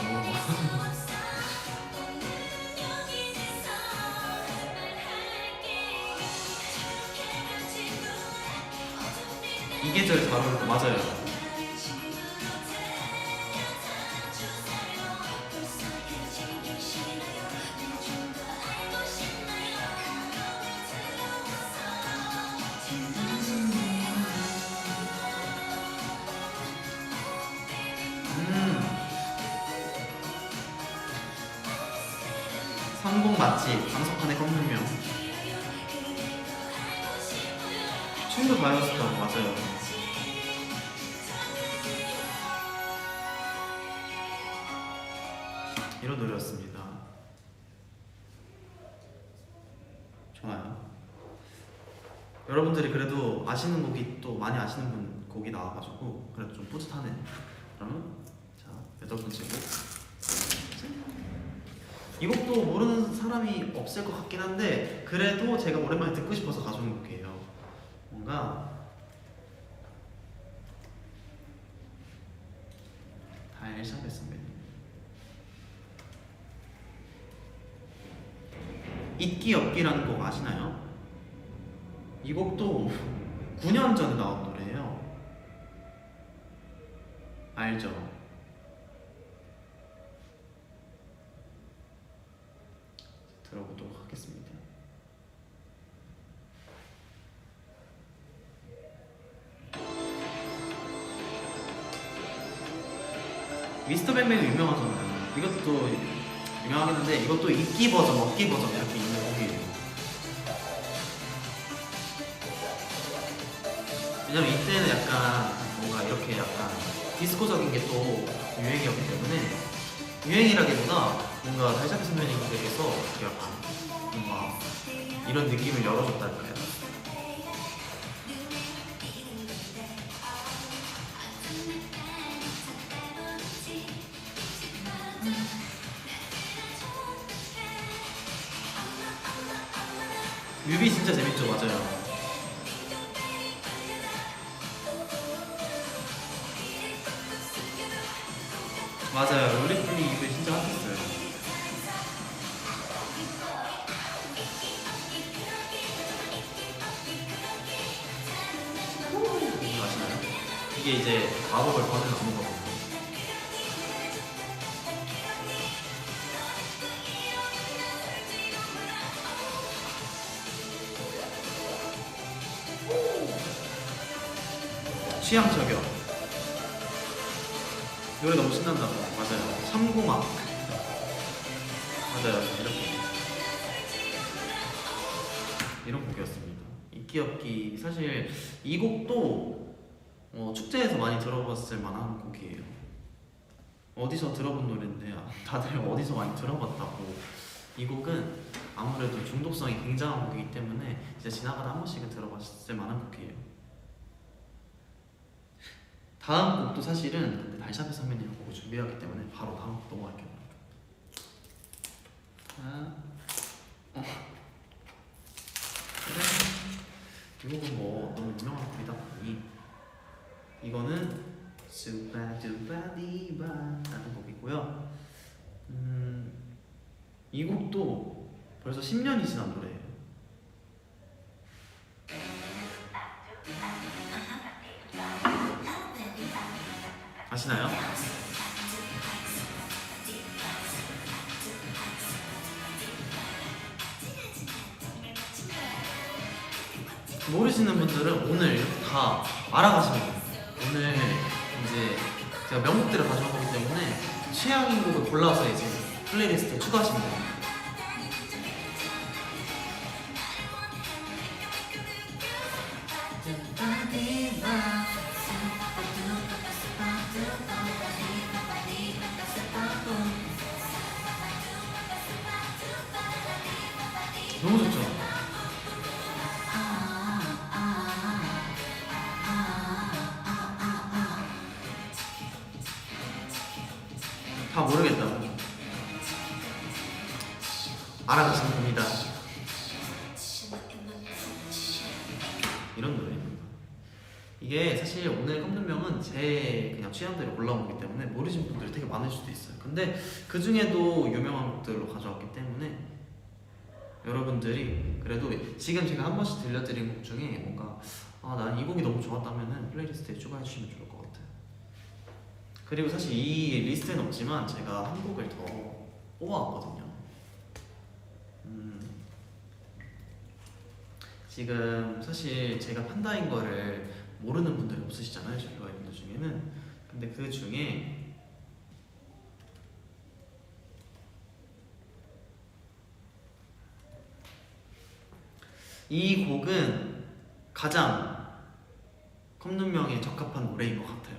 이 계절 잘 어울려. 맞아요. 성공 맛집 방석환의 껌눈명. 춤도 바이러스다고. 맞아요. 이런 노래였습니다. 좋아요. 여러분들이 그래도 아시는 곡이 또 많이 아시는 분 곡이 나와가지고 그래도 좀 뿌듯하네요. 그러면 자 8번째 곡. 이 곡도 모르는 사람이 없을 것 같긴 한데 그래도 제가 오랜만에 듣고 싶어서 가져온 곡이에요. 뭔가 달샤벳 선배님 있기 없기라는 곡 아시나요? 이 곡도 9년 전에 나온 노래예요. 알죠? 들어보도록 하겠습니다. 미스터 뱅뱅이 유명하잖아요. 이것도 유명하긴 한데 이것도 있기 버전, 없기 버전 이렇게 있는 곡이에요. 왜냐면 이때는 약간 뭔가 이렇게 약간 디스코적인 게 또 유행이었기 때문에 유행이라기보다 뭔가 달샤벳 선배님께서 약간 뭔가 이런 느낌을 열어줬달까요? 뮤비 진짜 재밌죠? 맞아요. 맞아요. 우리플리 뮤비 진짜 핫했어요. 이거 아시나요? 이게 이제 마법을 받은 나무거든요. 취향 저격. 노래 너무 신난다고. 맞아요. 참고막. 맞아요. 이런 곡이었습니다. 있기 없기. 사실 이 곡도 축제에서 많이 들어봤을 만한 곡이에요. 어디서 들어본 노래인데 다들 어디서 많이 들어봤다고. 이 곡은 아무래도 중독성이 굉장한 곡이기 때문에 진짜 지나가다 한 번씩은 들어봤을 만한 곡이에요. 다음 곡도 사실은 달샤벳 선배님 곡을 준비하기 때문에 바로 다음 곡 넘어갈게요. 그래. 이 곡은 뭐 너무 유명한 곡이다 보니 이거는 수바두바디바라는 곡이고요. 이 곡도 벌써 10년이 지난 노래예요. 아시나요? 모르시는 분들은 오늘 다 알아가시면 돼요. 오늘 이제 제가 명곡들을 가져온 거기 때문에 취향인 곡을 골라서 이제 플레이리스트에 추가하시면 돼요. 너무 좋죠? 다 모르겠다고 알아가시면 됩니다. 이런 노래입니다. 이게 사실 오늘 컴든명은 제 그냥 취향대로 골라온 거기 때문에 모르시는 분들이 되게 많을 수도 있어요. 근데 그 중에도 유명한 곡들로 가져왔기 때문에 여러분들이 그래도 지금 제가 한 번씩 들려드린 곡 중에 뭔가 난 이 곡이 너무 좋았다면은 플레이리스트에 추가해 주시면 좋을 것 같아요. 그리고 사실 이 리스트에는 없지만 제가 한 곡을 더 뽑아왔거든요. 지금 사실 제가 판다인 거를 모르는 분들이 없으시잖아요, 저희 여러분들 중에는. 근데 그 중에 이 곡은 가장 컴눈명에 적합한 노래인 것 같아요.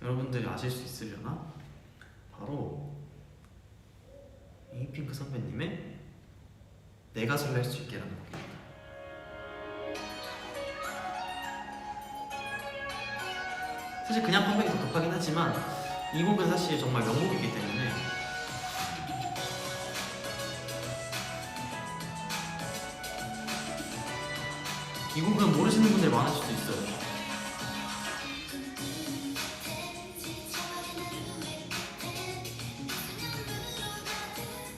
여러분들이 아실 수 있으려나? 바로 에이핑크 선배님의 내가 설렐 수 있게라는 곡입니다. 사실 그냥 컴백이 더 급하긴 하지만 이 곡은 사실 정말 명곡이기 때문에 이 곡은 모르시는 분들이 많을 수도 있어요.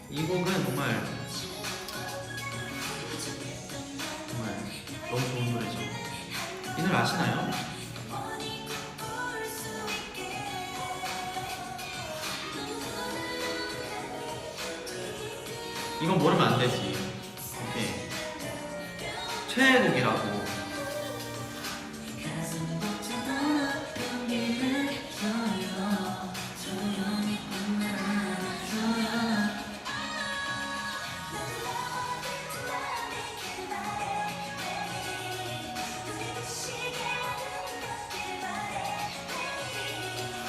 이 곡은 정말 너무 좋은 노래죠. 이 노래 아시나요? 이건 모르면 안 되지. 이게 최애곡이라고.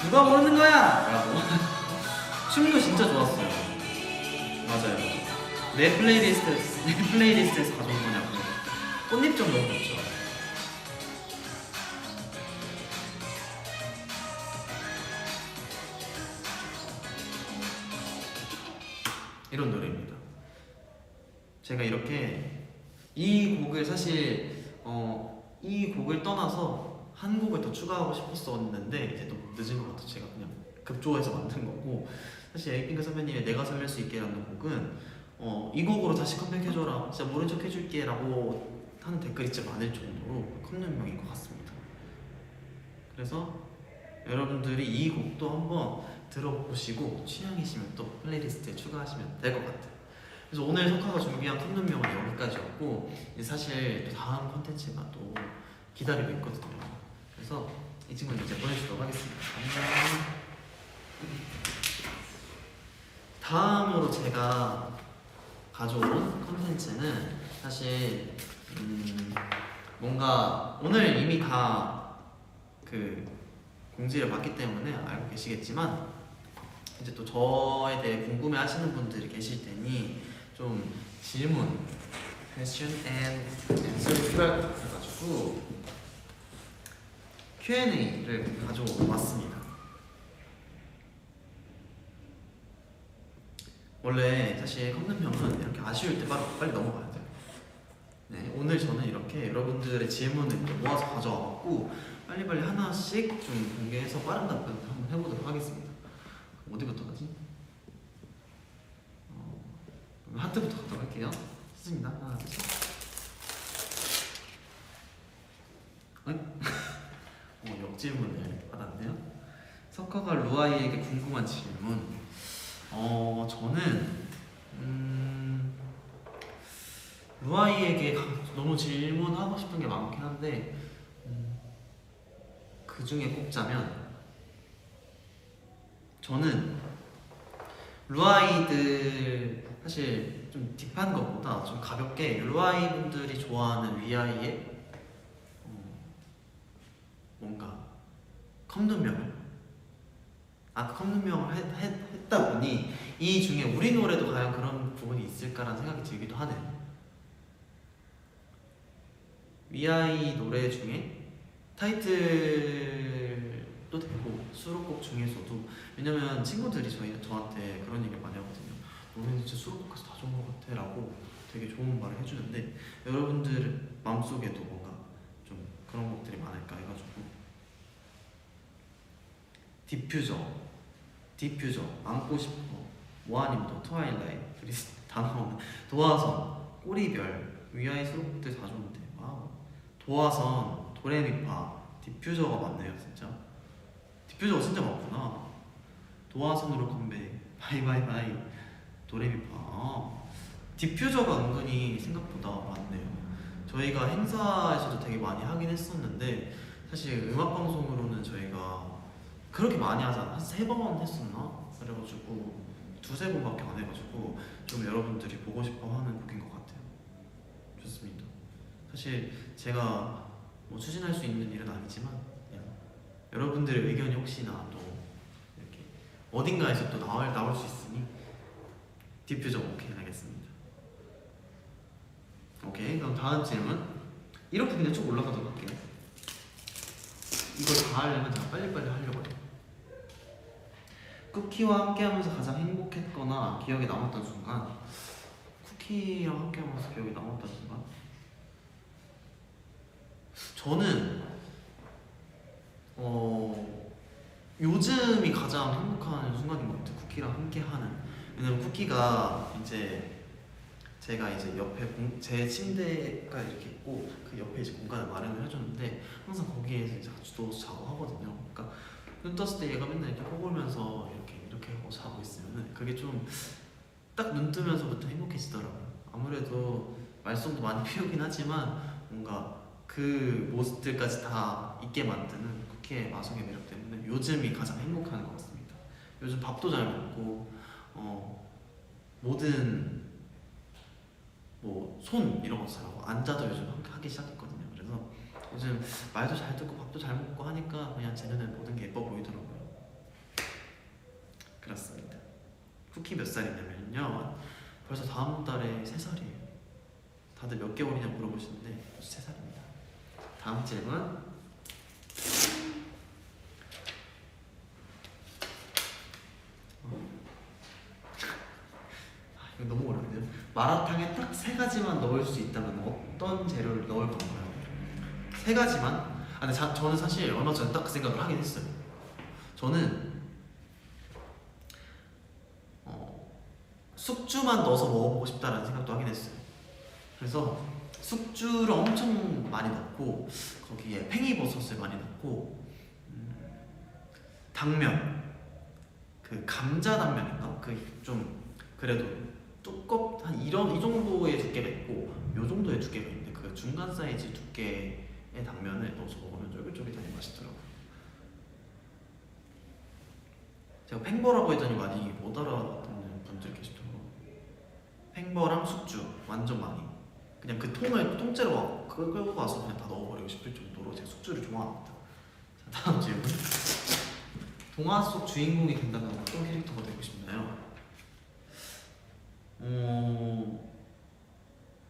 누가 모르는 거야? 라고. 춤도 진짜 좋았어요. 맞아요. 내 플레이리스트에서 가져온 거냐고. 꽃잎 좀 너무 좋죠. 이런 노래입니다. 제가 이렇게 이 곡을 사실 이 곡을 떠나서 한 곡을 더 추가하고 싶었었는데 이제 또 늦은 것 같아서 제가 그냥 급조해서 만든 거고, 사실 에이핑크 선배님의 내가 설렐 수 있게라는 곡은 이 곡으로 다시 컴백해줘라, 진짜 모른 척 해줄게 라고 하는 댓글이 진짜 많을 정도로 컴런명인 것 같습니다. 그래서 여러분들이 이 곡도 한번 들어보시고 취향이시면 또 플레이리스트에 추가하시면 될 것 같아요. 그래서 오늘 석화가 준비한 컴런명은 여기까지였고, 이제 사실 또 다음 콘텐츠가 또 기다리고 있거든요. 그래서 이 친구는 이제 보내주도록 하겠습니다. 안녕. 다음으로 제가 가져온 콘텐츠는 사실 뭔가 오늘 이미 다 그 공지를 받기 때문에 알고 계시겠지만 이제 또 저에 대해 궁금해하시는 분들이 계실 테니 좀 질문, question and answer 해가지고 Q&A를 가져왔습니다. 원래 사실 컴런명은 이렇게 아쉬울 때 빨리 넘어가야 돼요. 네, 오늘 저는 이렇게 여러분들의 질문을 모아서 가져와갖고 빨리빨리 하나씩 좀 공개해서 빠른 답변 한번 해보도록 하겠습니다. 어디부터 가지? 하트부터 가도록 할게요. 좋습니다. 하나, 둘, 셋. 역질문을 받았네요. 석화가 루아이에게 궁금한 질문. 저는 루아이에게 너무 질문하고 싶은 게 많긴 한데 그 중에 꼽자면 저는 루아이들 사실 좀 딥한 것보다 좀 가볍게 루아이 분들이 좋아하는 위아이의 뭔가 컴눈명을 컴눈명을 했다 보니 이 중에 우리 노래도 과연 그런 부분이 있을까라는 생각이 들기도 하네요. 위아이 노래 중에 타이틀도 되고 수록곡 중에서도, 왜냐면 친구들이 저한테 그런 얘기를 많이 하거든요. 너는 진짜 수록곡까지 다 좋은 것 같아 라고 되게 좋은 말을 해주는데, 여러분들 마음속에도 뭔가 좀 그런 곡들이 많을까 해가지고 디퓨저, 안고 싶어, 모아님도, 트와일라이트, 다 나오는 도화선, 꼬리별, 위아이 수록곡들 다 좋은데, 와우. 도화선, 도레미파, 디퓨저가 많네요. 진짜 디퓨저가 진짜 많구나. 도화선으로 컴백, 바이바이바이, 도레미파. 디퓨저가 은근히 생각보다 많네요. 저희가 행사에서도 되게 많이 하긴 했었는데 사실 음악방송으로는 저희가 그렇게 많이 하잖아. 한 3번 했었나? 그래가지고 2-3번밖에 안 해가지고 좀 여러분들이 보고 싶어 하는 곡인 것 같아요. 좋습니다. 사실 제가 뭐 추진할 수 있는 일은 아니지만 그냥 여러분들의 의견이 혹시나 또 이렇게 어딘가에서 또 나올 수 있으니 디퓨저 오케이 하겠습니다. 오케이, 그럼 다음 질문 이렇게 그냥 쭉 올라가도록 할게요. 이걸 다 하려면 제가 빨리빨리 하려고 해요. 쿠키와 함께하면서 가장 행복했거나 기억에 남았던 순간. 쿠키랑 함께하면서 기억에 남았던 순간. 저는 요즘이 가장 행복한 순간인 것 같아요. 쿠키랑 함께하는. 왜냐면 쿠키가 이제 제가 이제 옆에 제 침대가 이렇게 있고 그 옆에 이제 공간을 마련을 해줬는데 항상 거기에서 이제 같이 누워서 자고 하거든요. 그러니까 눈 떴을 때 얘가 맨날 이렇게 코골면서 이렇게 하고 자고 있으면은 그게 좀 딱 눈 뜨면서부터 행복해지더라고요. 아무래도 말썽도 많이 피우긴 하지만 뭔가 그 모습들까지 다 있게 만드는 쿠키의 마성의 매력 때문에 요즘이 가장 행복한 것 같습니다. 요즘 밥도 잘 먹고 모든 뭐 손 이런 거 잘하고 앉아도 요즘 하기 시작했거든요. 그래서 요즘 말도 잘 듣고 밥도 잘 먹고 하니까 그냥 제 눈에 모든 게 예뻐 보이더라고요. 그렇습니다. 쿠키 몇 살이냐면요, 벌써 다음 달에 3살이에요. 다들 몇 개월이냐 물어보시는데 벌써 3살입니다. 다음 질문. 이거 너무 어렵네요. 마라탕에 딱 3가지만 넣을 수 있다면 어떤 재료를 넣을 건가요? 3가지만? 근데 저는 사실 얼마 전에 딱 그 생각을 하긴 했어요. 저는 숙주만 넣어서 먹어보고 싶다라는 생각도 하긴 했어요. 그래서 숙주를 엄청 많이 넣고 거기에 팽이버섯을 많이 넣고 당면, 그 감자 당면인가? 그 좀 그래도 이 정도의 두께가 있고 요 정도의 두께가 있는데 그 중간 사이즈 두께의 당면을 넣어서 먹으면 쫄깃쫄깃하니 맛있더라고요. 제가 팽버라고 했더니 많이 못 알아듣는 분들 계시더라고요. 팽버랑 숙주 완전 많이 그냥 그 통째로 막 끌고 가서 그냥 다 넣어버리고 싶을 정도로 제가 숙주를 좋아합니다. 자, 다음 질문. 동화 속 주인공이 된다면 어떤 캐릭터가 되고 싶나요?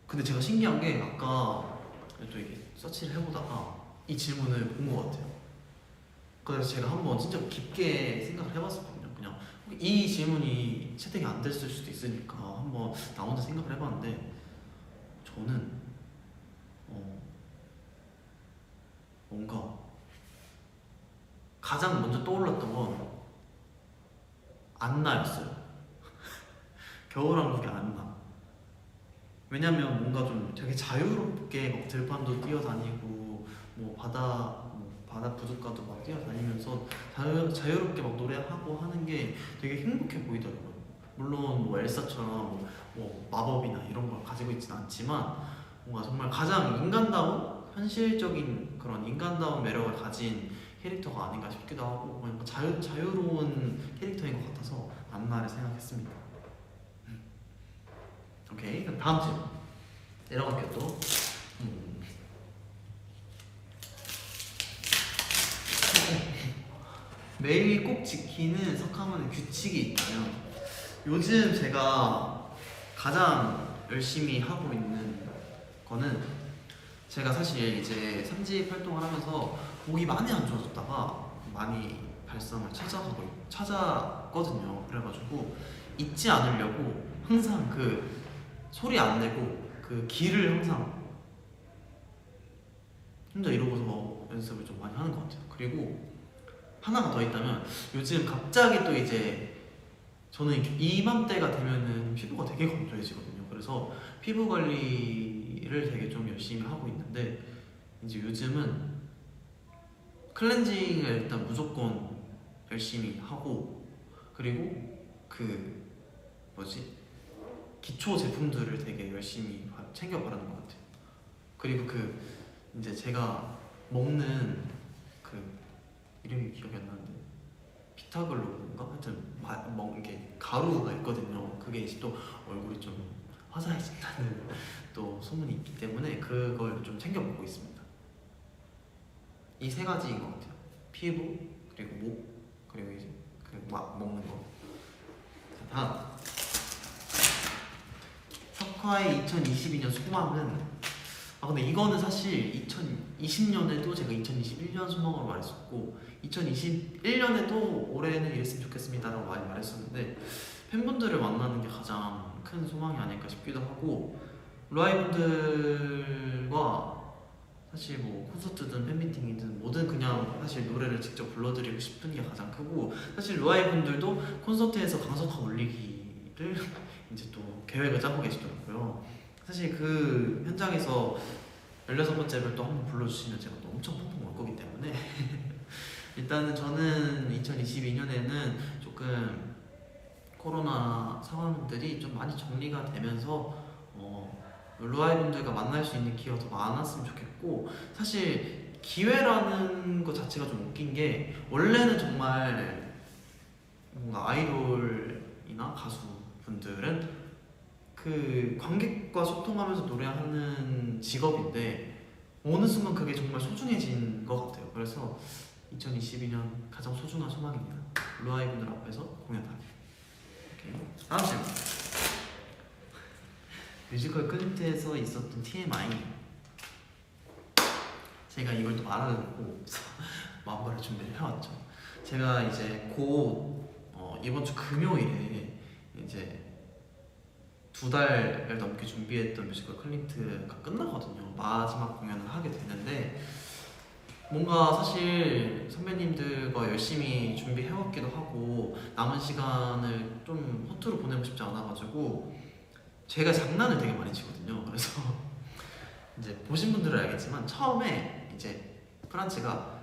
근데 제가 신기한 게 아까 또 이게 서치를 해보다가 이 질문을 본 것 같아요. 그래서 제가 한번 진짜 깊게 생각을 해봤었거든요. 그냥 이 질문이 채택이 안 됐을 수도 있으니까 한번 나 혼자 생각을 해봤는데 저는 뭔가 가장 먼저 떠올랐던 건 안나였어요. 겨울왕국의 안나. 왜냐면 뭔가 좀 되게 자유롭게 막 들판도 뛰어다니고 뭐 바다 부둣가도 막 뛰어다니면서 자유롭게 막 노래하고 하는 게 되게 행복해 보이더라고요. 물론 뭐 엘사처럼 뭐 마법이나 이런 걸 가지고 있진 않지만 뭔가 정말 가장 인간다운 현실적인 그런 인간다운 매력을 가진 캐릭터가 아닌가 싶기도 하고 뭔가 자유로운 캐릭터인 것 같아서 안나를 생각했습니다. 오케이, 그럼 다음 질문 내려갈게요. 또 매일 꼭 지키는 석하모니 규칙이 있다면 요즘 제가 가장 열심히 하고 있는 거는 제가 사실 이제 3집 활동을 하면서 목이 많이 안 좋아졌다가 많이 발성을 찾았거든요. 그래가지고 잊지 않으려고 항상 그 소리 안 내고 그 기를 항상 혼자 이러고서 연습을 좀 많이 하는 것 같아요. 그리고 하나가 더 있다면 요즘 갑자기 또 이제 저는 이맘때가 되면은 피부가 되게 건조해지거든요. 그래서 피부 관리를 되게 좀 열심히 하고 있는데 이제 요즘은 클렌징을 일단 무조건 열심히 하고 그리고 그 기초 제품들을 되게 열심히 챙겨 바르는 것 같아요. 그리고 그 이제 제가 먹는 그 이름이 기억이 안 나는데 비타글로인가? 하여튼 이게 가루가 있거든요. 그게 이제 또 얼굴이 좀 화사해진다는 또 소문이 있기 때문에 그걸 좀 챙겨 먹고 있습니다. 이 3가지인 것 같아요. 피부 그리고 목 그리고 이제 먹는 거. 자, 다음 석화의 2022년 소망은 아 근데 이거는 사실 2020년에도 제가 2021년 소망으로 말했었고 2021년에도 올해는 이랬으면 좋겠습니다라고 많이 말했었는데 팬분들을 만나는 게 가장 큰 소망이 아닐까 싶기도 하고 루아이분들과 사실 뭐 콘서트든 팬미팅이든 뭐든 그냥 사실 노래를 직접 불러드리고 싶은 게 가장 크고 사실 루아이분들도 콘서트에서 강석화 올리기를 이제 또 계획을 짜고 계시더라고요. 사실 그 현장에서 16번째를 또 한번 불러주시면 제가 또 엄청 펑펑 울 거기 때문에 일단은 저는 2022년에는 조금 코로나 상황들이 좀 많이 정리가 되면서 루아이분들과 만날 수 있는 기회가 더 많았으면 좋겠고 사실 기회라는 것 자체가 좀 웃긴 게 원래는 정말 뭔가 아이돌이나 가수분들은 그 관객과 소통하면서 노래하는 직업인데 어느 순간 그게 정말 소중해진 것 같아요. 그래서 2022년 가장 소중한 소망입니다. 루아이분들 앞에서 공연하기. 다음 질문. 뮤지컬 클립트에서 있었던 TMI. 제가 이걸 또 말하려고 마음가를 준비를 해왔죠. 제가 이제 곧 이번 주 금요일에 이제 2달을 넘게 준비했던 뮤지컬 클립트가 끝나거든요. 마지막 공연을 하게 되는데 뭔가 사실 선배님들과 열심히 준비해왔기도 하고 남은 시간을 좀 허투루 보내고 싶지 않아가지고 제가 장난을 되게 많이 치거든요. 그래서 이제 보신 분들은 알겠지만 처음에 이제 프란츠가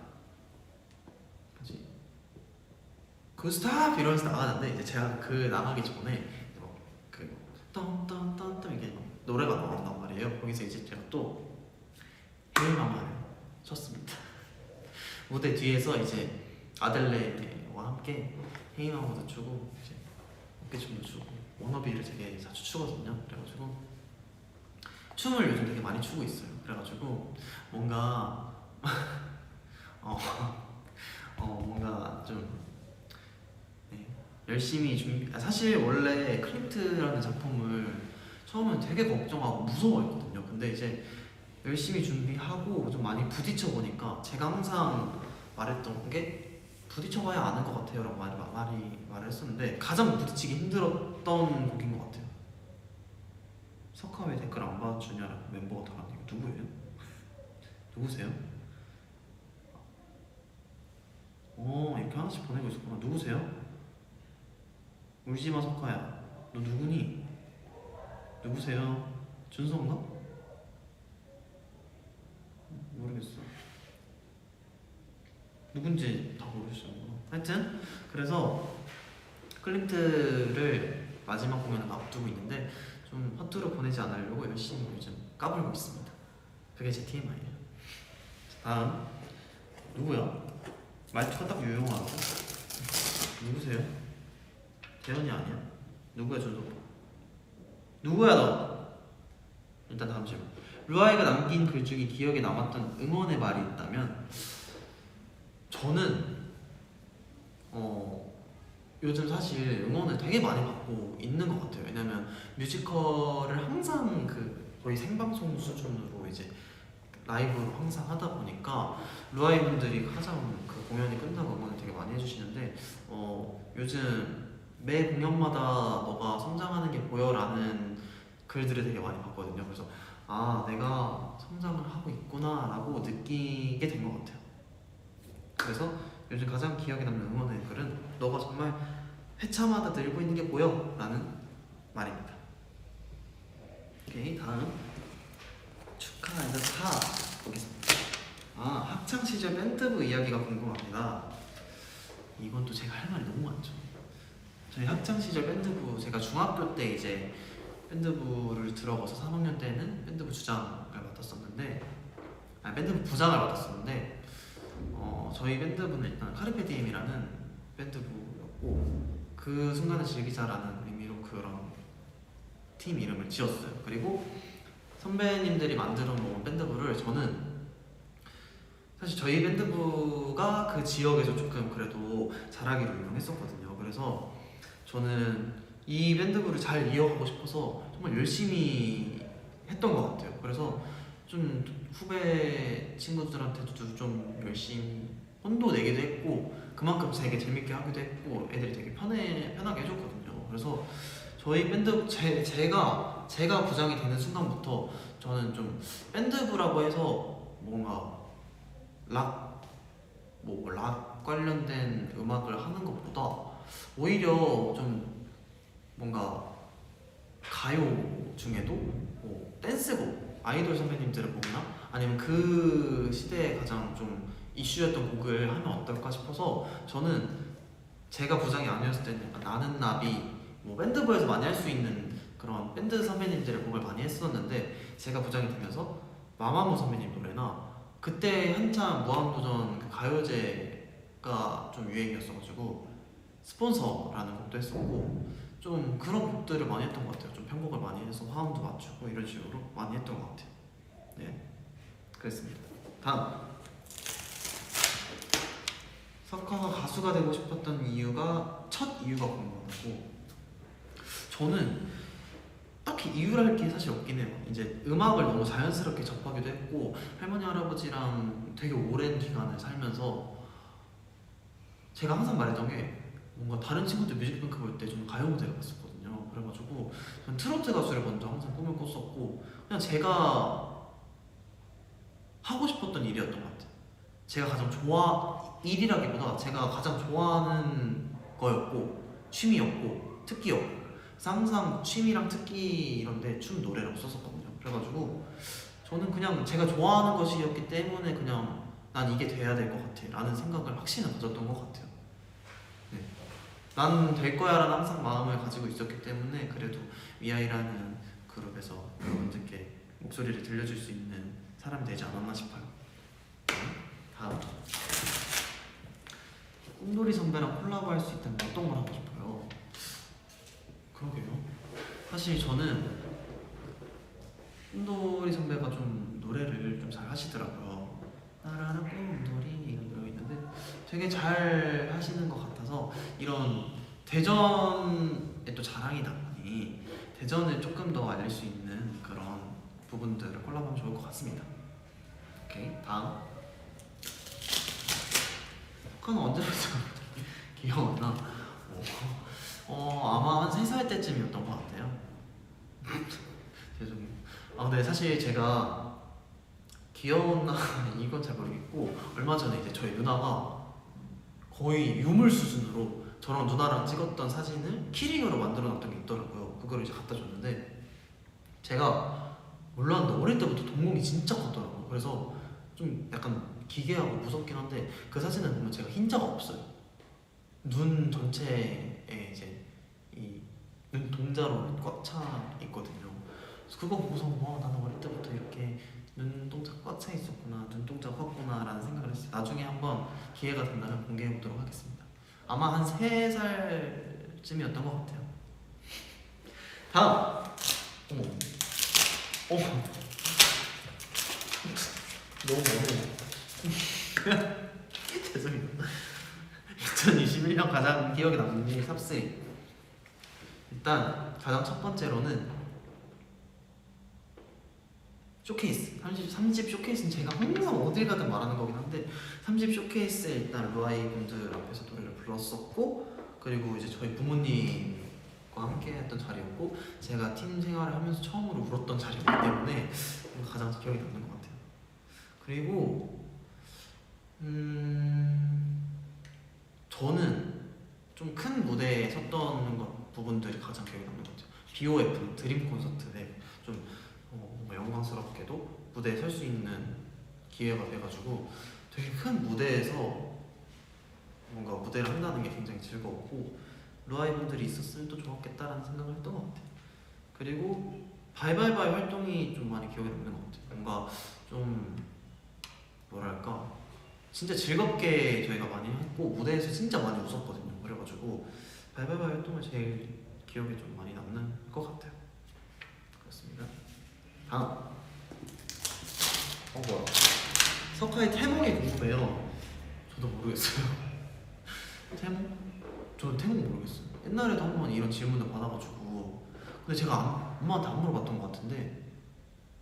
뭐지 스탑 이러면서 나가는데 이제 제가 그 나가기 전에 그 떤떤떤떤 이게 노래가 나온단 말이에요. 거기서 이제 제가 또 헤이마마를 쳤습니다. 무대 뒤에서 이제 아들레와 함께 헤이마마도 추고 이제 어깨춤도 추고 워너비를 되게 자주 추거든요. 그래가지고 춤을 요즘 되게 많이 추고 있어요. 그래가지고 뭔가 뭔가 좀 네, 열심히 준비. 사실 원래 클립트라는 작품을 처음엔 되게 걱정하고 무서워했거든요. 근데 이제 열심히 준비하고 좀 많이 부딪혀 보니까 제가 항상 말했던 게 부딪혀봐야 아는 것 같아요 라고 말을 했었는데 가장 부딪히기 힘들었던 곡인 것 같아요. 석화 왜 댓글 안 봐주냐라고 멤버가 달았는데 이거 누구예요? 누구세요? 이렇게 하나씩 보내고 있었구나. 누구세요? 울지마 석화야. 너 누구니? 누구세요? 준서인가? 모르겠어. 누군지 다 모르시는구나. 하여튼 그래서 클립트를 마지막 공연을 앞두고 있는데 좀 허투루 보내지 않으려고 열심히 요즘 까불고 있습니다. 그게 제 TMI예요. 다음 누구야? 말투가 딱 유용하고. 누구세요? 대현이 아니야? 누구야 준서? 누구야 너? 일단 다음 질문. 루아이가 남긴 글 중에 기억에 남았던 응원의 말이 있다면 저는 요즘 사실 응원을 되게 많이 받고 있는 것 같아요. 왜냐면 뮤지컬을 항상 거의 생방송 수준으로 이제 라이브로 항상 하다 보니까 루아이 분들이 가장 그 공연이 끝나고 응원을 되게 많이 해주시는데 요즘 매 공연마다 너가 성장하는 게 보여라는 글들을 되게 많이 봤거든요. 그래서 아 내가 성장을 하고 있구나 라고 느끼게 된 것 같아요. 그래서 요즘 가장 기억에 남는 응원의 글은 너가 정말 회차마다 늘고 있는 게 보여 라는 말입니다. 오케이 다음 축하해서 4 보겠습니다. 학창시절 밴드부 이야기가 궁금합니다. 이건 또 제가 할 말이 너무 많죠. 저희 학창시절 밴드부 제가 중학교 때 이제 밴드부를 들어가서 3학년 때는 밴드부 주장을 맡았었는데 밴드부 부장을 맡았었는데 저희 밴드부는 일단 카르페디엠이라는 밴드부였고 그 순간을 즐기자라는 의미로 그런 팀 이름을 지었어요. 그리고 선배님들이 만들어 놓은 밴드부를 저는 사실 저희 밴드부가 그 지역에서 조금 그래도 잘하기로 유명했었거든요. 그래서 저는 이 밴드부를 잘 이어가고 싶어서 정말 열심히 했던 것 같아요. 그래서 좀 후배 친구들한테도 좀 열심히 혼도 내기도 했고 그만큼 되게 재밌게 하기도 했고 애들이 되게 편하게 해줬거든요. 그래서 저희 밴드 제가 부장이 되는 순간부터 저는 좀 밴드부라고 해서 뭔가 락 관련된 음악을 하는 것보다 오히려 좀 뭔가 가요 중에도 뭐 댄스곡 아이돌 선배님들을 보거나 아니면 그 시대에 가장 좀 이슈였던 곡을 하면 어떨까 싶어서 저는 제가 부장이 아니었을 때는 약간 나는 나비 뭐 밴드부에서 많이 할 수 있는 그런 밴드 선배님들의 곡을 많이 했었는데 제가 부장이 되면서 마마무 선배님 노래나 그때 한참 무한도전 그 가요제가 좀 유행이었어가지고 스폰서라는 곡도 했었고 좀 그런 곡들을 많이 했던 것 같아요. 좀 편곡을 많이 해서 화음도 맞추고 이런 식으로 많이 했던 것 같아요. 네, 그랬습니다. 다음 석화가 가수가 되고 싶었던 이유가 첫 이유가 궁금하고 저는 딱히 이유랄 게 사실 없긴 해요. 이제 음악을 너무 자연스럽게 접하기도 했고 할머니 할아버지랑 되게 오랜 기간을 살면서 제가 항상 말했던 게 뭔가 다른 친구들 뮤직뱅크 볼 때 저는 가요 무대를 봤었거든요. 그래가지고 저는 트로트 가수를 먼저 항상 꿈을 꿨었고 그냥 제가 하고 싶었던 일이었던 것 같아요. 제가 가장 일이라기보다 제가 가장 좋아하는 거였고 취미였고 특기였고 그래서 항상 취미랑 특기 이런데 춤 노래를 썼었거든요. 그래가지고 저는 그냥 제가 좋아하는 것이었기 때문에 그냥 난 이게 돼야 될 것 같아 라는 생각을 확신을 가졌던 것 같아요. 네. 난 될 거야 라는 항상 마음을 가지고 있었기 때문에 그래도 위아이라는 그룹에서 여러분들께 목소리를 들려줄 수 있는 사람이 되지 않았나 싶어요. 다음 꿈돌이 선배랑 콜라보 할 수 있다면 어떤 걸 하고 싶어요? 그러게요. 사실 저는 꿈돌이 선배가 좀 노래를 좀 잘 하시더라고요. 나라는 꿈돌이 이런 노래가 있는데 되게 잘 하시는 것 같아서 이런 대전의 또 자랑이다 보니 대전을 조금 더 알릴 수 있는 그런 부분들을 콜라보하면 좋을 것 같습니다. 오케이, 다음 북한은 언제부터 귀여웠나? 아마 한 3살 때쯤이었던 것 같아요. 죄송해요. 근데 사실 제가 귀여웠나 이건 잘 모르겠고 얼마 전에 이제 저희 누나가 거의 유물 수준으로 저랑 누나랑 찍었던 사진을 키링으로 만들어놨던 게 있더라고요. 그걸 이제 갖다 줬는데 제가 몰랐는데 어릴 때부터 동공이 진짜 컸더라고요. 그래서 좀 약간 기괴하고 무섭긴 한데 그 사진을 보면 제가 흰자가 없어요. 눈 전체에 이제 이 눈동자로 꽉 차 있거든요. 그래서 그거 보고서 와 나는 어릴 때부터 이렇게 눈동자가 꽉 차 있었구나, 눈동자가 컸구나 라는 생각을 했어요. 나중에 한번 기회가 된다면 공개해 보도록 하겠습니다. 아마 한 3살쯤이었던 것 같아요. 다음! 너무 어려워. 죄송해요. 2021년 가장 기억에 남는 일 탑3. 일단 가장 첫 번째로는 쇼케이스 30 쇼케이스는 제가 항상 어딜 가든 말하는 거긴 한데 30 쇼케이스에 일단 루아이 분들 앞에서 노래를 불렀었고 그리고 이제 저희 부모님과 함께 했던 자리였고 제가 팀 생활을 하면서 처음으로 울었던 자리이기 때문에 가장 기억에 남는 것 같아요. 그리고 저는 좀 큰 무대에 섰던 부분들이 가장 기억에 남는 것 같아요. BOF 드림 콘서트에 좀 뭔가 영광스럽게도 무대에 설 수 있는 기회가 돼가지고 되게 큰 무대에서 뭔가 무대를 한다는 게 굉장히 즐거웠고 루아이 분들이 있었으면 또 좋았겠다라는 생각을 했던 것 같아요. 그리고 바이바이바이 활동이 좀 많이 기억에 남는 것 같아요. 뭔가 좀 뭐랄까 진짜 즐겁게 저희가 많이 했고 무대에서 진짜 많이 웃었거든요. 그래가지고 바이바이바이 활동을 제일 기억에 좀 많이 남는 것 같아요. 그렇습니다. 다음 뭐야 석화의 태몽이 궁금해요. 저도 모르겠어요. 태몽? 저는 태몽 모르겠어요. 옛날에도 한번 이런 질문을 받아가지고 근데 제가 엄마한테 안 물어봤던 것 같은데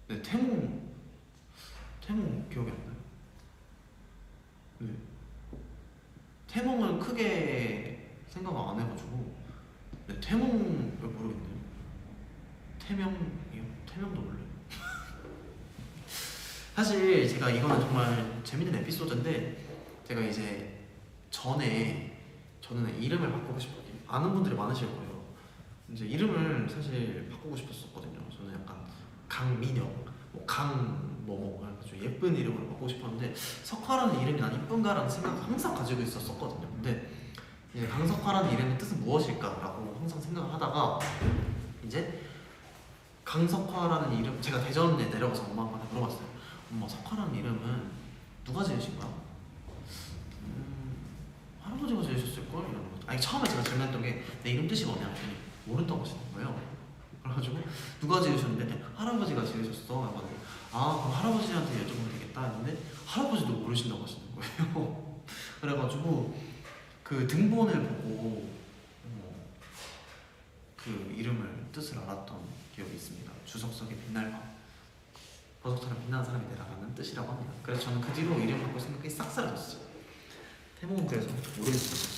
네 태몽 태몽 기억이 안 나요. 네. 태몽을 크게 생각 안 해가지고. 네, 태몽을 모르겠네요. 태명이요? 태명도 몰라요. 사실 제가 이거는 정말 재밌는 에피소드인데, 제가 이제 저는 이름을 바꾸고 싶어요. 아는 분들이 많으실 거예요. 이제 이름을 사실 바꾸고 싶었었거든요. 저는 약간 강민혁, 강뭐뭐 해가지고 예쁜 이름으로 바꾸고 싶었는데, 석화라는 이름이 난 이쁜가라는 생각을 항상 가지고 있었거든요. 근데 이제 강석화라는 이름의 뜻은 무엇일까라고 항상 생각을 하다가, 이제 강석화라는 이름, 제가 대전에 내려가서 엄마한테 물어봤어요. 엄마, 석화라는 이름은 누가 지으신 거야? 할아버지가 지으셨을걸? 이러는 거죠. 아니, 처음에 제가 질문했던 게 내 이름 뜻이 뭐냐 했더니 모른다고 하시는 거예요. 그래가지고 누가 지으셨는데 할아버지가 지으셨어. 그래가지고 그럼 할아버지한테 여쭤보면 되겠다 했는데 할아버지도 모르신다고 하시는 거예요. 그래가지고 그 등본을 보고 그 이름을 뜻을 알았던 기억이 있습니다. 주석석의 빛날 밤, 보석처럼 빛나는 사람이 되라라는 뜻이라고 합니다. 그래서 저는 그 뒤로 이름 바꿀 생각이 싹 사라졌어요. 태몽은 그래서 모르겠어요.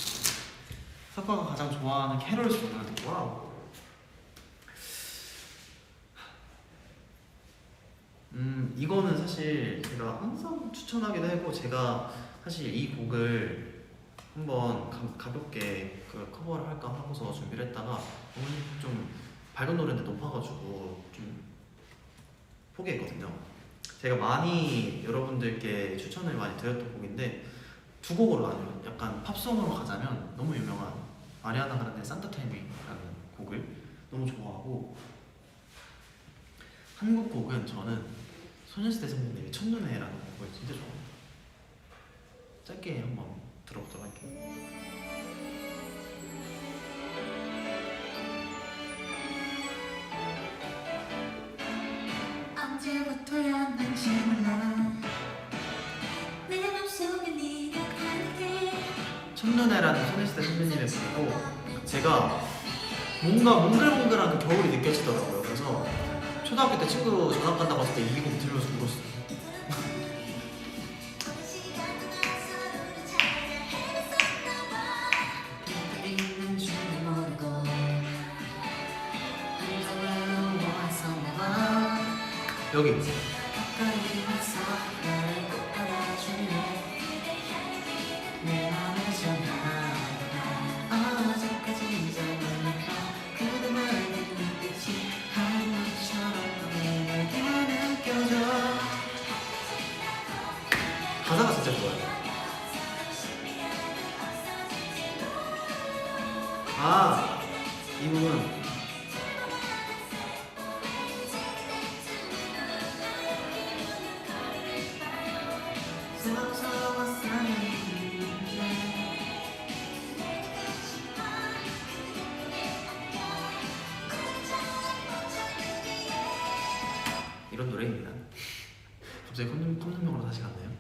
석화가 가장 좋아하는 캐롤송은 와우. 이거는 사실 제가 항상 추천하기도 하고, 제가 사실 이 곡을 한번 가볍게 그 커버를 할까 하고서 준비를 했다가 좀 밝은 노래인데 높아가지고 좀 포기했거든요. 제가 많이 여러분들께 추천을 많이 드렸던 곡인데, 두 곡으로 나뉘어요. 약간 팝송으로 가자면 너무 유명한 아리아나 그란데 산타 타이밍이라는 곡을 너무 좋아하고, 한국 곡은 저는 소녀시대 선배님의 첫눈에라는 곡을 진짜 좋아해요. 짧게 한번 들어보도록 할게요. 언제부터였는지 몰라 내 맘속에 네가 가득해. 첫눈에라는 소녀시대 선배님의 곡이고, 제가 뭔가 몽글몽글한 그 겨울이 느껴지더라고요. 그래서 초등학교 때 친구 전학 간다고 했을 때 이 곡 들으면서 울었어요. 여기 가사가 진짜 좋아요. 이 부분 이런 노래입니다. 갑자기 컴퓨터명으로 다시 갔네요.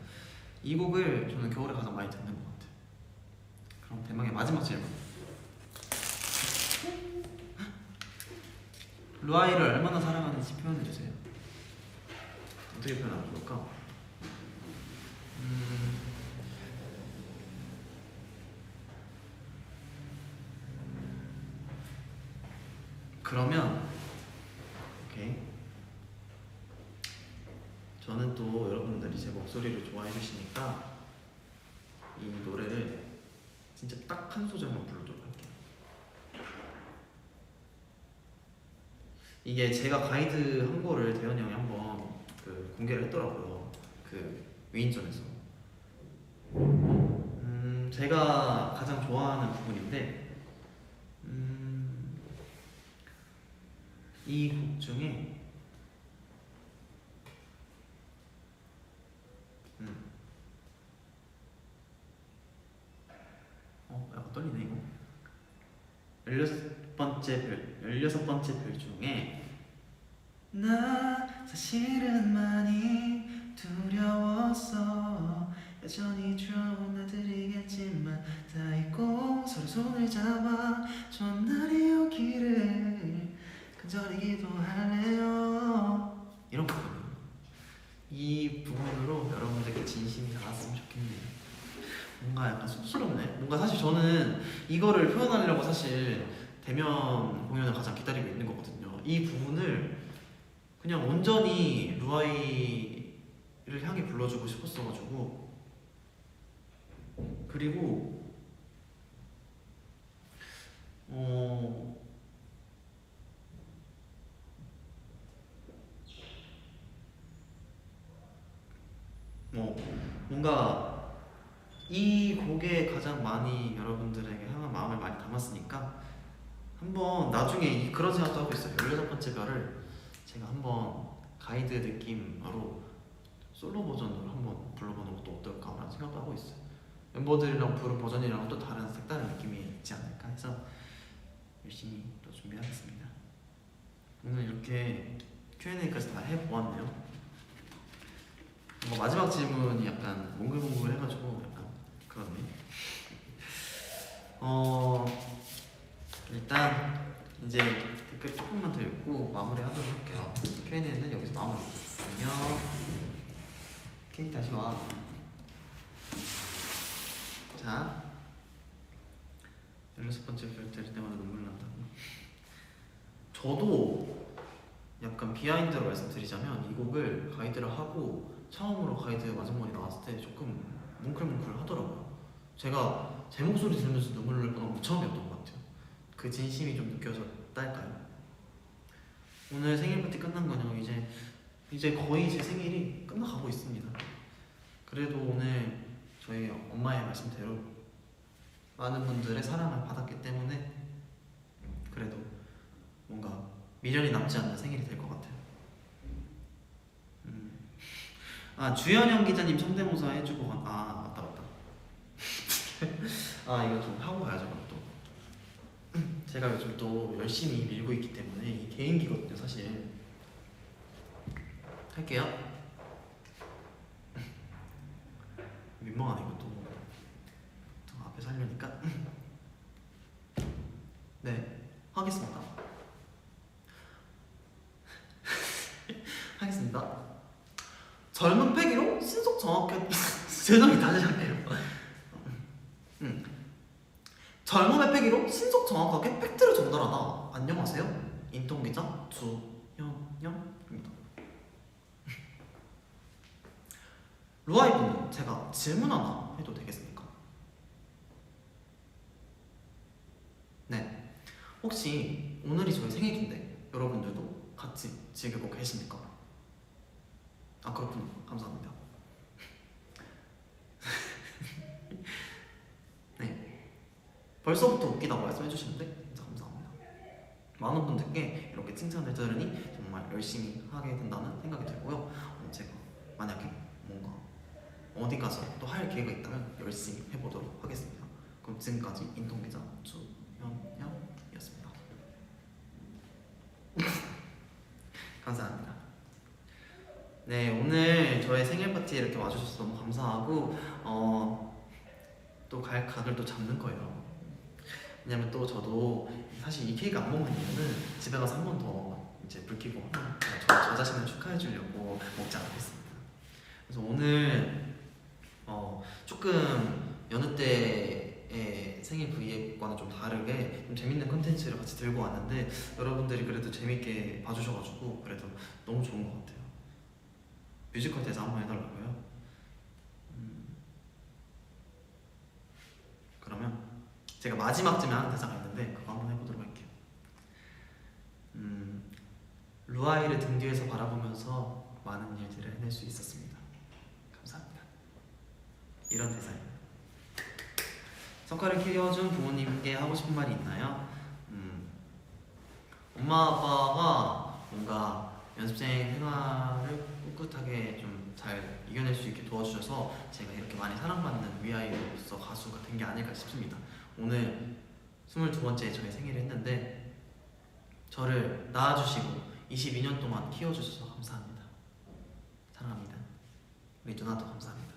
이 곡을 저는 겨울에 가장 많이 듣는 것 같아요. 그럼 대망의 마지막 질문. 루아이를 얼마나 사랑하는지 표현해주세요. 어떻게 표현하면 좋을까? 그러면 오케이. 저는 또 여러분들이 제 목소리를 좋아해 주시니까 이 노래를 진짜 딱 한 소절만 부르도록 할게요. 이게 제가 가이드 한 거를 대현이 형이 한번 그 공개를 했더라고요. 그 위인전에서. 제가 가장 좋아하는 부분인데, 이 곡 중에 약간 떨리네 이거. 16번째 별 중에 나 사실은 많이 두려웠어. 여전히 드러나드리겠지만 다 잊고 서로 손을 잡아 좋은 날이 오기를 간절히 기도할래요. 이런 거거든요. 이 이 부분으로 여러분들께 진심이 닿았으면 좋겠네요. 뭔가 약간 쑥스럽네. 뭔가 사실 저는 이거를 표현하려고 사실 대면 공연을 가장 기다리고 있는 거거든요. 이 부분을 그냥 온전히 루아이를 향해 불러주고 싶었어가지고. 그리고 뭔가 이 곡에 가장 많이 여러분들에게 향한 마음을 많이 담았으니까 한번 나중에 그런 생각도 하고 있어요. 16번째 별을 제가 한번 가이드 느낌으로 솔로 버전으로 한번 불러보는 것도 어떨까라는 생각도 하고 있어요. 멤버들이랑 부른 버전이랑 또 다른 색다른 느낌이 있지 않을까 해서 열심히 또 준비하겠습니다. 오늘 이렇게 Q&A까지 다 해보았네요. 마지막 질문이 약간 몽글몽글 해가지고 약간 그렇네. 일단 이제 댓글 조금만 더 읽고 마무리하도록 할게요. Q&A는 여기서 마무리. 안녕. 케이크 다시 와. 자, 16번째 별 들을 때마다 눈물 난다고. 저도 약간 비하인드로 말씀드리자면 이 곡을 가이드를 하고 처음으로 가이드 마지막에 나왔을 때 조금 뭉클뭉클 하더라고요. 제가 제 목소리 들으면서 눈물을 보는 건 처음이었던 것 같아요. 그 진심이 좀 느껴졌달까요? 오늘 생일 파티 끝난 거냐? 이제 거의 제 생일이 끝나가고 있습니다. 그래도 오늘 저희 엄마의 말씀대로 많은 분들의 사랑을 받았기 때문에 그래도 뭔가 미련이 남지 않는 생일이 될 것 같아요. 주현영 기자님 성대모사 해주고 맞다. 이거 좀 하고 가야죠. 또 제가 요즘 또 열심히 밀고 있기 때문에 이 개인기거든요. 사실 할게요. 민망하네 이거 또 앞에서 하려니까. 네, 하겠습니다. 하겠습니다. 젊은 패기로 신속 정확하게 죄송해요. 다시 할게요. 젊음의 패기로 신속 정확하게 팩트를 전달하다. 안녕하세요. 인턴기자 주현영입니다. 루아이분은 제가 질문 하나 해도 되겠습니까? 네. 혹시 오늘이 저희 생일인데 여러분들도 같이 즐기고 계십니까? 그렇군요. 감사합니다. 네. 벌써부터 웃기다고 말씀해주시는데 진짜 감사합니다. 많은 분들께 이렇게 칭찬을 들으니 정말 열심히 하게 된다는 생각이 들고요. 제가 만약에 뭔가 어디 가서 또 할 기회가 있다면 열심히 해보도록 하겠습니다. 그럼 지금까지 인턴기자 주현영이었습니다. 감사합니다. 네, 오늘 저의 생일 파티에 이렇게 와주셔서 너무 감사하고 또 갈 각을 또 잡는 거예요. 왜냐면 또 저도 사실 이 케이크 안 먹는 이유는 집에 가서 한 번 더 이제 불 켜고 저 자신을 축하해 주려고 먹지 않겠습니다. 그래서 오늘 조금 여느 때의 생일 V앱과는 좀 다르게 좀 재밌는 컨텐츠를 같이 들고 왔는데 여러분들이 그래도 재밌게 봐주셔가지고 그래도 너무 좋은 것 같아요. 뮤지컬 대사 한번 해달라고요? 그러면 제가 마지막쯤에 하는 대사가 있는데 그거 한번 해보도록 할게요. 루아이를 등 뒤에서 바라보면서 많은 일들을 해낼 수 있었습니다. 감사합니다. 이런 대사예요. 성과를 키워준 부모님께 하고 싶은 말이 있나요? 엄마 아빠가 뭔가 연습생 생활을 꿋꿋하게 좀 잘 이겨낼 수 있게 도와주셔서 제가 이렇게 많이 사랑받는 위아이로서 가수가 된 게 아닐까 싶습니다. 오늘 22번째 저희 생일을 했는데 저를 낳아주시고 22년 동안 키워주셔서 감사합니다. 사랑합니다. 우리 누나도 감사합니다.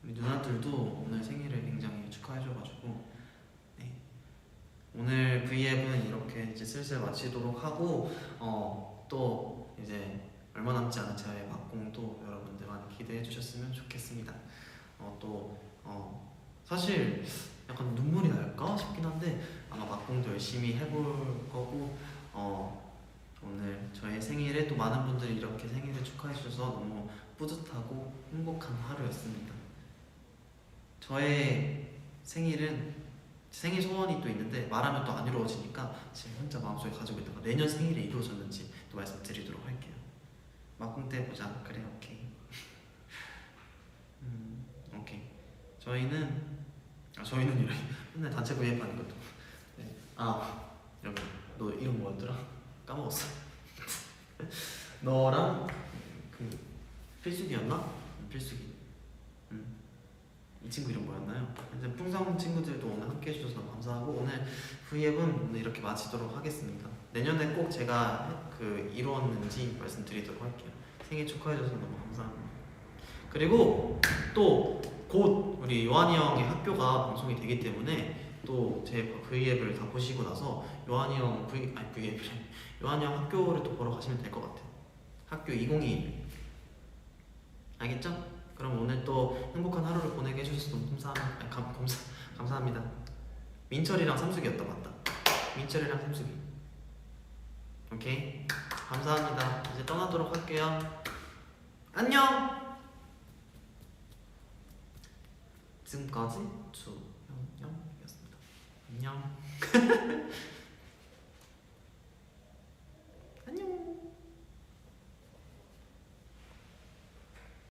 우리 누나들도 오늘 생일을 굉장히 축하해줘가지고 네. 오늘 V앱은 이렇게 이제 슬슬 마치도록 하고 또 이제 얼마 남지 않은 저의 막공도 여러분들 많이 기대해 주셨으면 좋겠습니다. 사실 약간 눈물이 날까 싶긴 한데 아마 막공도 열심히 해볼 거고 오늘 저의 생일에 또 많은 분들이 이렇게 생일을 축하해 주셔서 너무 뿌듯하고 행복한 하루였습니다. 저의 생일은 생일 소원이 또 있는데 말하면 또 안 이루어지니까 지금 혼자 마음속에 가지고 있다가 내년 생일에 이루어졌는지 또 말씀드리도록 할게요. 막공 때 보자. 그래, 오케이. 오케이. 저희는 이렇게 맨날 단체 브이앱 하는 것도. 네. 여기 너 이름 뭐였더라? 까먹었어. 너랑 그 필수기였나? 필수기. 이 친구 이름 뭐였나요? 이제 풍성 친구들도 오늘 함께 해주셔서 너무 감사하고 오늘 브이앱은 오늘 이렇게 마치도록 하겠습니다. 내년에 꼭 제가 이루었는지 말씀드리도록 할게요. 생일 축하해줘서 너무 감사합니다. 그리고 또 곧 우리 요한이 형의 학교가 방송이 되기 때문에 또 제 브이앱을 다 보시고 나서 요한이 형 요한이 형 학교를 또 보러 가시면 될 것 같아요. 학교 2021 알겠죠? 그럼 오늘 또 행복한 하루를 보내게 해주셔서 너무 감사합니다. 민철이랑 삼숙이었다. 맞다. 민철이랑 삼숙이. 오케이. 감사합니다. 이제 떠나도록 할게요. 안녕. 지금까지 주영영이었습니다. 안녕.